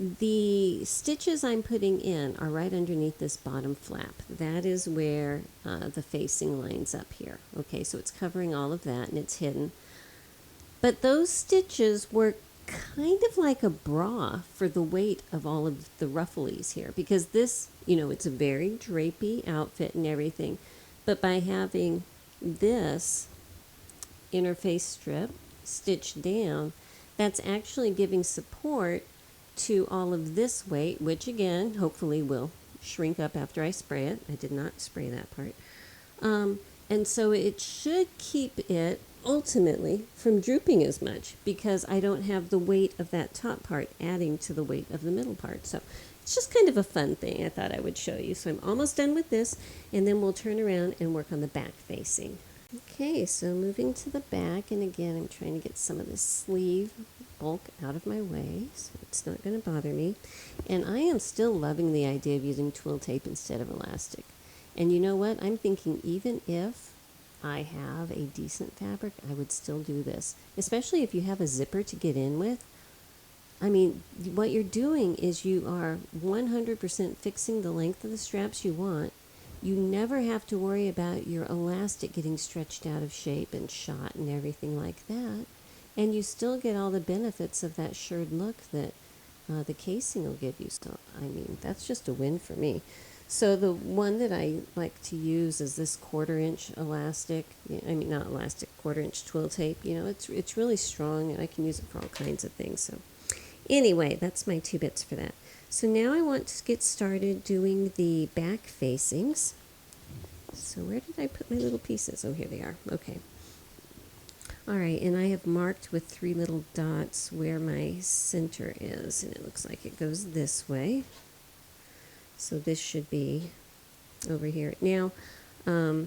the stitches I'm putting in are right underneath this bottom flap. That is where the facing lines up here. Okay, so it's covering all of that and it's hidden. But those stitches work kind of like a bra for the weight of all of the rufflies here, because this, you know, it's a very drapey outfit and everything, but by having this interface strip stitched down, that's actually giving support to all of this weight, which again hopefully will shrink up after I spray it. I did not spray that part. And so it should keep it ultimately from drooping as much, because I don't have the weight of that top part adding to the weight of the middle part. So it's just kind of a fun thing I thought I would show you. So I'm almost done with this, and then we'll turn around and work on the back facing. Okay, so moving to the back, and again I'm trying to get some of this sleeve bulk out of my way so it's not going to bother me. And I am still loving the idea of using twill tape instead of elastic. And you know what? I'm thinking even if I have a decent fabric, I would still do this, especially if you have a zipper to get in with. I mean, what you're doing is you are 100% fixing the length of the straps you want. You never have to worry about your elastic getting stretched out of shape and shot and everything like that. And you still get all the benefits of that shirred look that the casing will give you. So, I mean, that's just a win for me. So the one that I like to use is this 1/4 inch elastic. I mean, not elastic, 1/4 inch twill tape. You know, it's really strong, and I can use it for all kinds of things. So anyway, that's my 2 bits for that. So now I want to get started doing the back facings. So where did I put my little pieces? Oh, here they are. Okay. All right, and I have marked with 3 little dots where my center is, and it looks like it goes this way. So this should be over here. Now, they're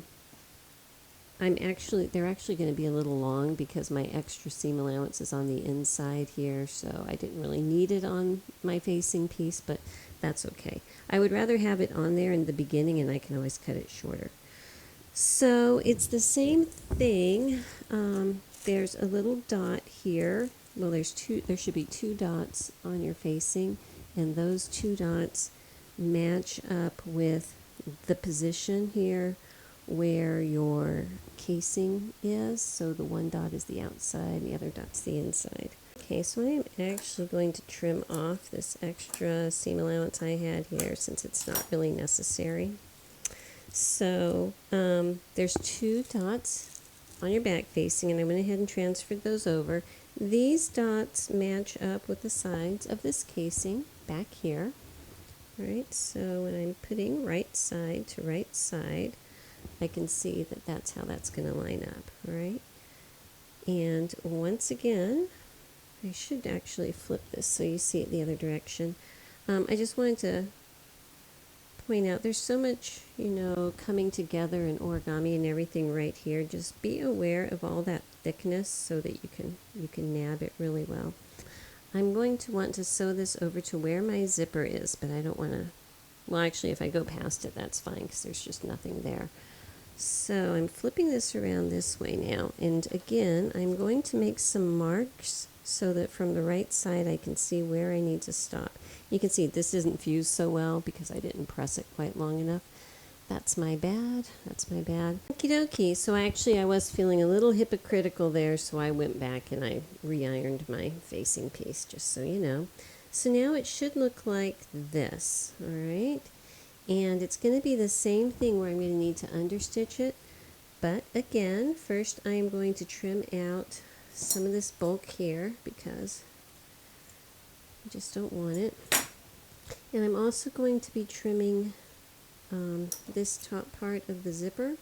actually going to be a little long because my extra seam allowance is on the inside here, so I didn't really need it on my facing piece, but that's okay. I would rather have it on there in the beginning, and I can always cut it shorter. So it's the same thing. There's a little dot here. Well, there should be 2 dots on your facing, and those 2 dots match up with the position here where your casing is. So the 1 dot is the outside, the other dot's the inside. Okay, so I'm actually going to trim off this extra seam allowance I had here since it's not really necessary. So there's 2 dots on your back facing, and I went ahead and transferred those over. These dots match up with the sides of this casing back here. Right, so when I'm putting right side to right side, I can see that that's how that's going to line up, all right? And once again, I should actually flip this so you see it the other direction. I just wanted to point out there's so much, you know, coming together in origami and everything right here. Just be aware of all that thickness so that you can nab it really well. I'm going to want to sew this over to where my zipper is, but I don't want to, well, actually, if I go past it, that's fine because there's just nothing there. So I'm flipping this around this way now, and again, I'm going to make some marks so that from the right side I can see where I need to stop. You can see this isn't fused so well because I didn't press it quite long enough. That's my bad. That's my bad. Okie dokie. So actually I was feeling a little hypocritical there, so I went back and I re-ironed my facing piece, just so you know. So now it should look like this, all right? And it's going to be the same thing where I'm going to need to understitch it. But again, first I'm going to trim out some of this bulk here because I just don't want it. And I'm also going to be trimming this top part of the zipper,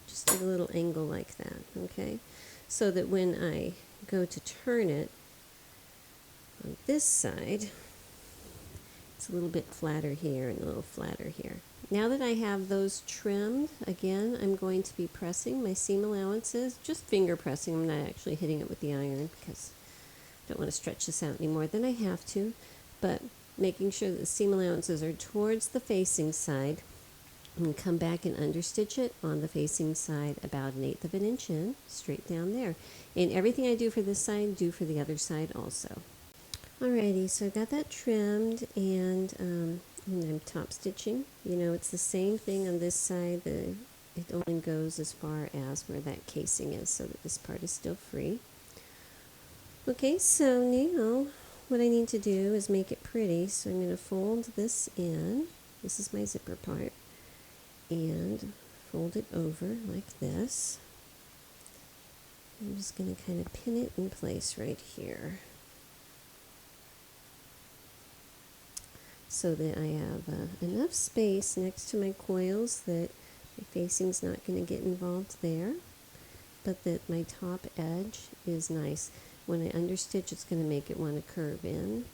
just at a little angle like that, okay? So that when I go to turn it on this side, it's a little bit flatter here and a little flatter here. Now that I have those trimmed, again, I'm going to be pressing my seam allowances, just finger pressing. I'm not actually hitting it with the iron because I don't want to stretch this out any more than I have to, but making sure that the seam allowances are towards the facing side. and come back and understitch it on the facing side about 1/8 of an inch in, straight down there. And everything I do for this side, do for the other side also. Alrighty, so I got that trimmed, and I'm top stitching. You know, it's the same thing on this side. It only goes as far as where that casing is, so that this part is still free. Okay, so now what I need to do is make it pretty. So I'm going to fold this in. This is my zipper part. And fold it over like this. I'm just going to kind of pin it in place right here, so that I have enough space next to my coils that my facing's not going to get involved there, but that my top edge is nice. When I understitch, it's going to make it want to curve in,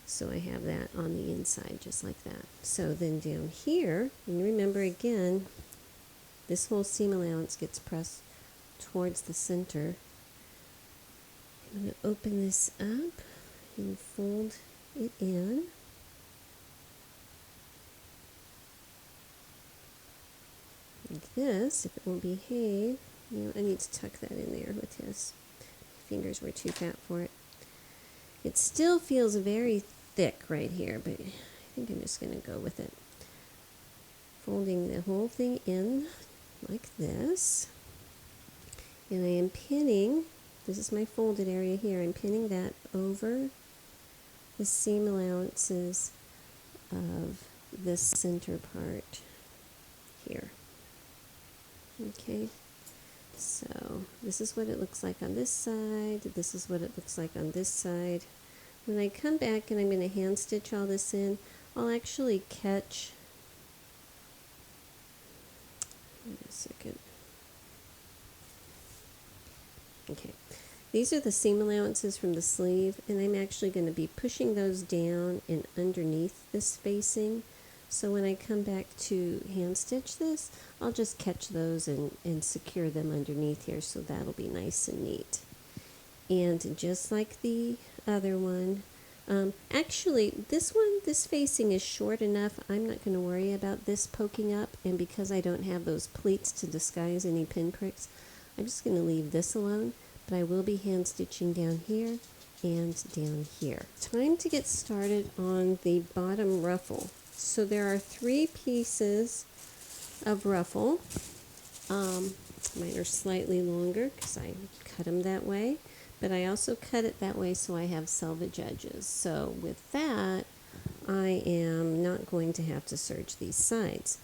so I have that on the inside just like that. So then down here, and remember again, this whole seam allowance gets pressed towards the center. I'm going to open this up and fold it in. Like this. If it won't behave, you know, I need to tuck that in there with his fingers were too fat for it. It still feels very thick right here, but I think I'm just going to go with it. Folding the whole thing in like this. And I am pinning, this is my folded area here, I'm pinning that over the seam allowances of this center part here. Okay, so this is what it looks like on this side, this is what it looks like on this side. When I come back and I'm going to hand stitch all this in, I'll actually catch, wait a second. Okay, these are the seam allowances from the sleeve, and I'm actually going to be pushing those down and underneath this facing. So when I come back to hand stitch this, I'll just catch those and secure them underneath here, so that'll be nice and neat. And just like the other one, actually this facing is short enough, I'm not going to worry about this poking up, and because I don't have those pleats to disguise any pinpricks, I'm just going to leave this alone, but I will be hand stitching down here and down here. Time to get started on the bottom ruffle. So there are 3 pieces of ruffle. Mine are slightly longer because I cut them that way, but I also cut it that way so I have selvage edges. So with that, I am not going to have to serge these sides.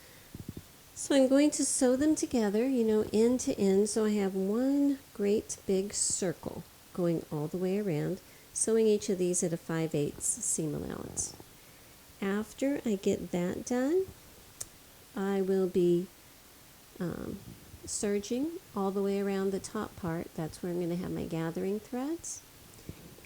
So I'm going to sew them together, you know, end to end, so I have one great big circle going all the way around, sewing each of these at a 5/8 seam allowance. After I get that done, I will be serging all the way around the top part. That's where I'm going to have my gathering threads.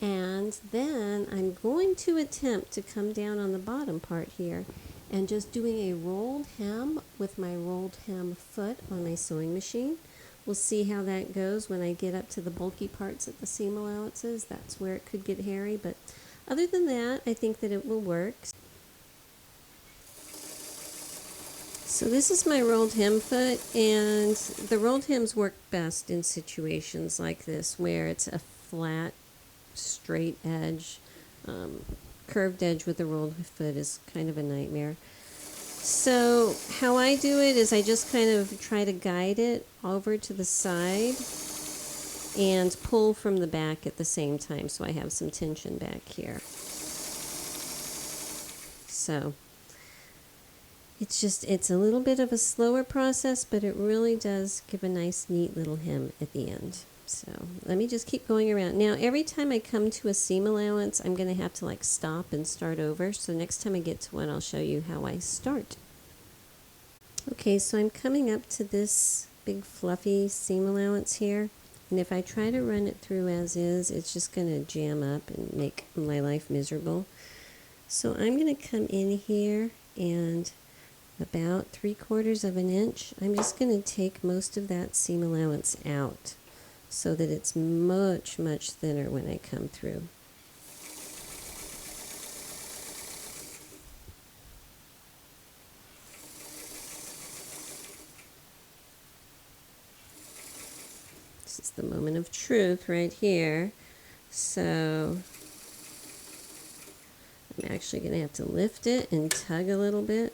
And then I'm going to attempt to come down on the bottom part here and just doing a rolled hem with my rolled hem foot on my sewing machine. We'll see how that goes when I get up to the bulky parts at the seam allowances. That's where it could get hairy, but other than that, I think that it will work. So this is my rolled hem foot, and the rolled hems work best in situations like this where it's a flat, straight edge. Curved edge with the rolled foot is kind of a nightmare. So how I do it is I just kind of try to guide it over to the side and pull from the back at the same time, so I have some tension back here. So it's a little bit of a slower process, but it really does give a nice, neat little hem at the end. So let me just keep going around. Now, every time I come to a seam allowance, I'm going to have to like stop and start over. So next time I get to one, I'll show you how I start. Okay, so I'm coming up to this big fluffy seam allowance here. And if I try to run it through as is, it's just going to jam up and make my life miserable. So I'm going to come in here and about 3/4 of an inch, I'm just going to take most of that seam allowance out, so that it's much, much thinner when I come through. the moment of truth right here. So I'm actually going to have to lift it and tug a little bit.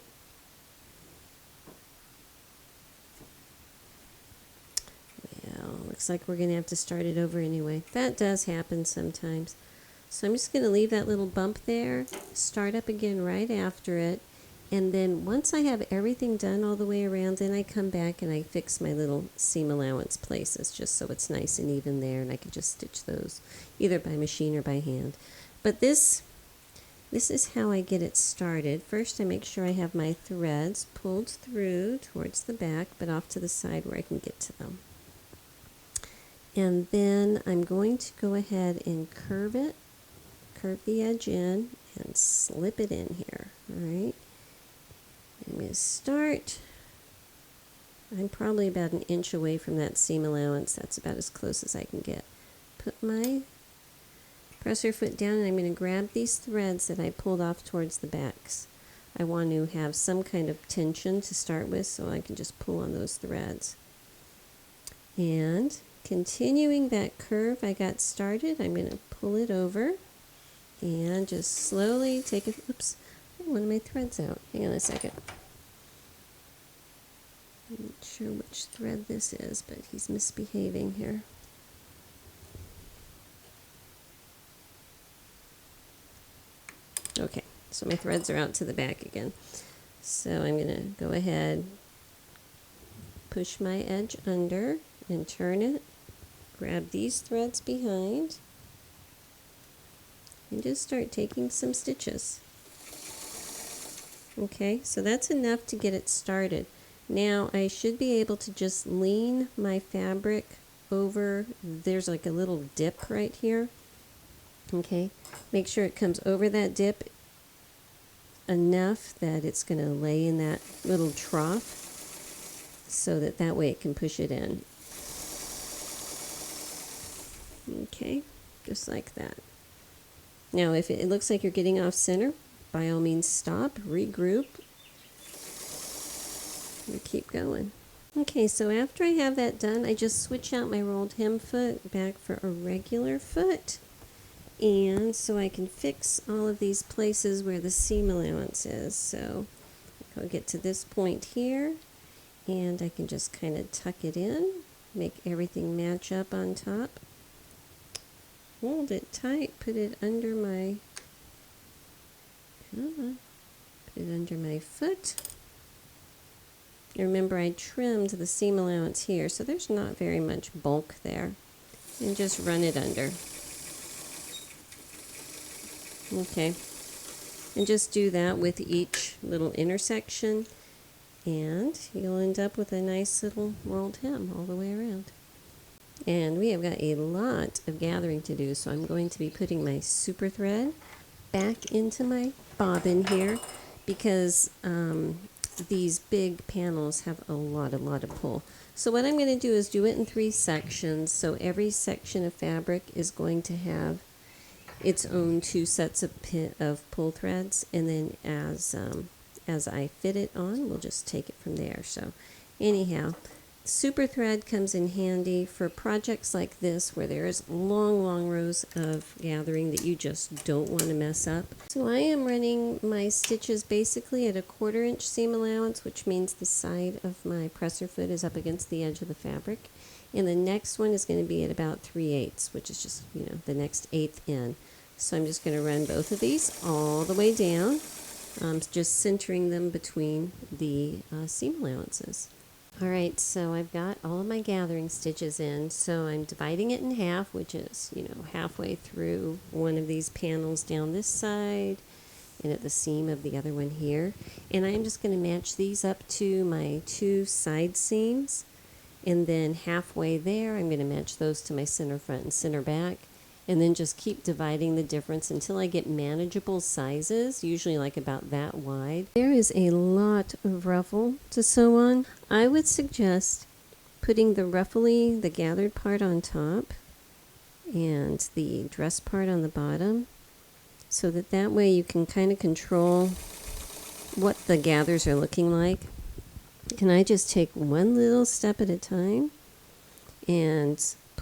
Well, looks like we're going to have to start it over anyway. That does happen sometimes. So I'm just going to leave that little bump there, start up again right after it, and then once I have everything done all the way around, then I come back and I fix my little seam allowance places just so it's nice and even there, and I can just stitch those either by machine or by hand. But this is how I get it started. First I make sure I have my threads pulled through towards the back, but off to the side where I can get to them. And then I'm going to go ahead and curve the edge in and slip it in here. All right. I'm going to start. I'm probably about an inch away from that seam allowance. That's about as close as I can get. Put my presser foot down and I'm going to grab these threads that I pulled off towards the backs. I want to have some kind of tension to start with, so I can just pull on those threads. And continuing that curve I got started, I'm going to pull it over and just slowly take it. Oops, one of my threads out. Hang on a second. I'm not sure which thread this is, but he's misbehaving here. Okay, so my threads are out to the back again. So I'm going to go ahead, push my edge under and turn it, grab these threads behind, and just start taking some stitches. Okay, so that's enough to get it started. Now I should be able to just lean my fabric over. There's like a little dip right here. Okay, make sure it comes over that dip enough that it's going to lay in that little trough, so that way it can push it in. Okay, just like that. Now if it looks like you're getting off center, by all means stop, regroup, and keep going. Okay, so after I have that done, I just switch out my rolled hem foot back for a regular foot. And so I can fix all of these places where the seam allowance is. So I'll get to this point here, and I can just kind of tuck it in, make everything match up on top. Hold it tight, put it under my, put it under my foot. Remember, I trimmed the seam allowance here, so there's not very much bulk there. And just run it under. Okay, and just do that with each little intersection, and you'll end up with a nice little rolled hem all the way around. And we have got a lot of gathering to do, so I'm going to be putting my super thread back into my bobbin here, because these big panels have a lot of pull. So what I'm going to do is do it in 3 sections, so every section of fabric is going to have its own 2 sets of pull threads, and then as I fit it on, we'll just take it from there. So anyhow, super thread comes in handy for projects like this where there is long rows of gathering that you just don't want to mess up. So I am running my stitches basically at a 1/4 inch seam allowance, which means the side of my presser foot is up against the edge of the fabric, and the next one is going to be at about 3/8, which is just, you know, the next 1/8 in. So I'm just going to run both of these all the way down, just centering them between the seam allowances. Alright, so I've got all of my gathering stitches in, so I'm dividing it in half, which is, you know, halfway through one of these panels down this side and at the seam of the other one here. And I'm just going to match these up to my 2 side seams, and then halfway there I'm going to match those to my center front and center back, and then just keep dividing the difference until I get manageable sizes, usually like about that wide. There is a lot of ruffle to sew on. I would suggest putting the ruffly, the gathered part on top, and the dress part on the bottom, so that way you can kind of control what the gathers are looking like. And I just take one little step at a time and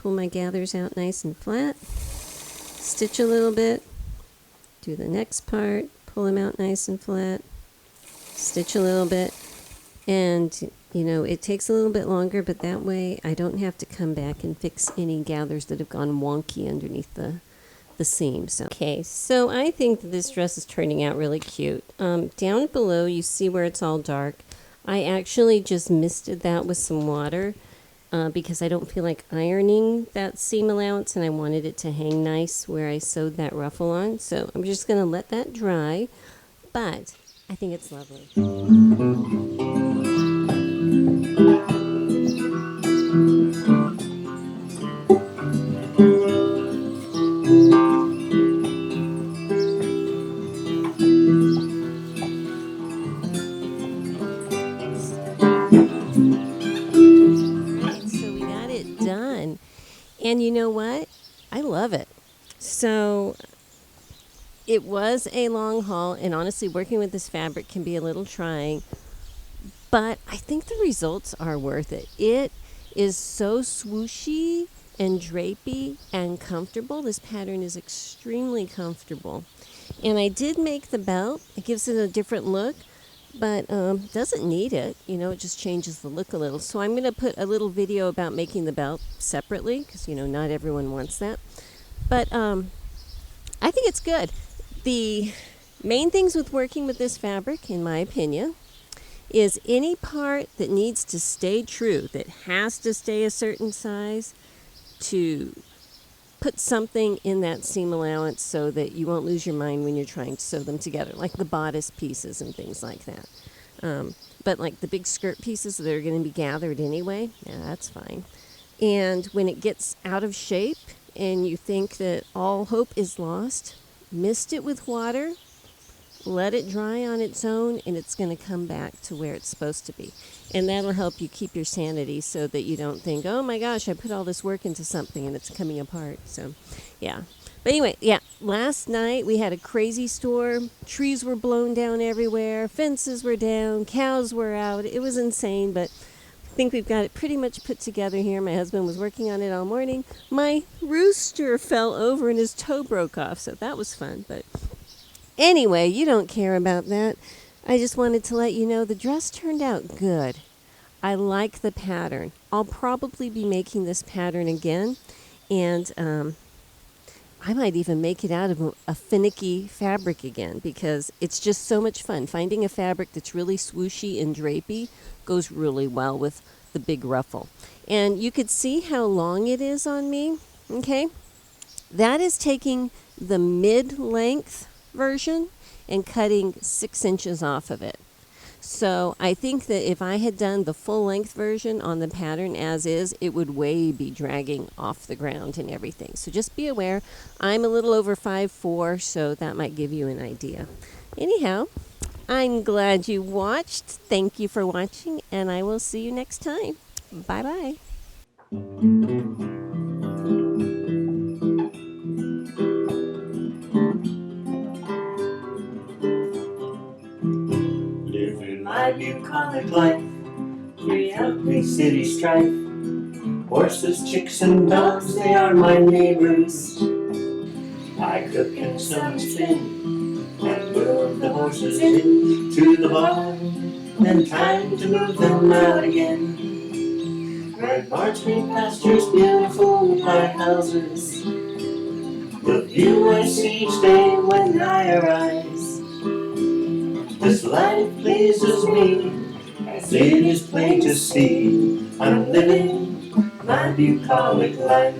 pull my gathers out nice and flat, stitch a little bit, do the next part, pull them out nice and flat, stitch a little bit, and you know, it takes a little bit longer, but that way I don't have to come back and fix any gathers that have gone wonky underneath the seam. So, okay, so I think that this dress is turning out really cute. Down below, you see where it's all dark. I actually just misted that with some water because I don't feel like ironing that seam allowance, and I wanted it to hang nice where I sewed that ruffle on. So I'm just going to let that dry, but I think it's lovely. And you know what? I love it. So it was a long haul, and honestly, working with this fabric can be a little trying, but I think the results are worth it. It is so swooshy and drapey and comfortable. This pattern is extremely comfortable. And I did make the belt. It gives it a different look, but doesn't need it. You know, it just changes the look a little. So I'm going to put a little video about making the belt separately because, you know, not everyone wants that. But I think it's good. The main things with working with this fabric, in my opinion, is any part that needs to stay true, that has to stay a certain size, to put something in that seam allowance so that you won't lose your mind when you're trying to sew them together, like the bodice pieces and things like that. But like the big skirt pieces that are going to be gathered anyway, yeah, that's fine. And when it gets out of shape and you think that all hope is lost, mist it with water, let it dry on its own, and it's going to come back to where it's supposed to be. And that'll help you keep your sanity so that you don't think, oh my gosh, I put all this work into something and it's coming apart. So, yeah. But anyway, yeah, last night we had a crazy storm. Trees were blown down everywhere. Fences were down. Cows were out. It was insane, but I think we've got it pretty much put together here. My husband was working on it all morning. My rooster fell over and his toe broke off, so that was fun, but anyway, you don't care about that. I just wanted to let you know the dress turned out good. I like the pattern. I'll probably be making this pattern again, and I might even make it out of a finicky fabric again because it's just so much fun. Finding a fabric that's really swooshy and drapey goes really well with the big ruffle. And you could see how long it is on me, okay? That is taking the mid-length version and cutting 6 inches off of it. So I think that if I had done the full length version on the pattern as is, it would way be dragging off the ground and everything. So just be aware, I'm a little over 5'4", so that might give you an idea. Anyhow, I'm glad you watched. Thank you for watching, and I will see you next time. Bye-bye. My bucolic life, free healthy city strife. Horses, chicks, and dogs, they are my neighbors. I cook and sew and spin, and move the horses into the barn. Then time to move them out again. Red barns, green pastures, beautiful white houses. The view I see each day when I arise. This life pleases me, as it is plain to see. I'm living my bucolic life.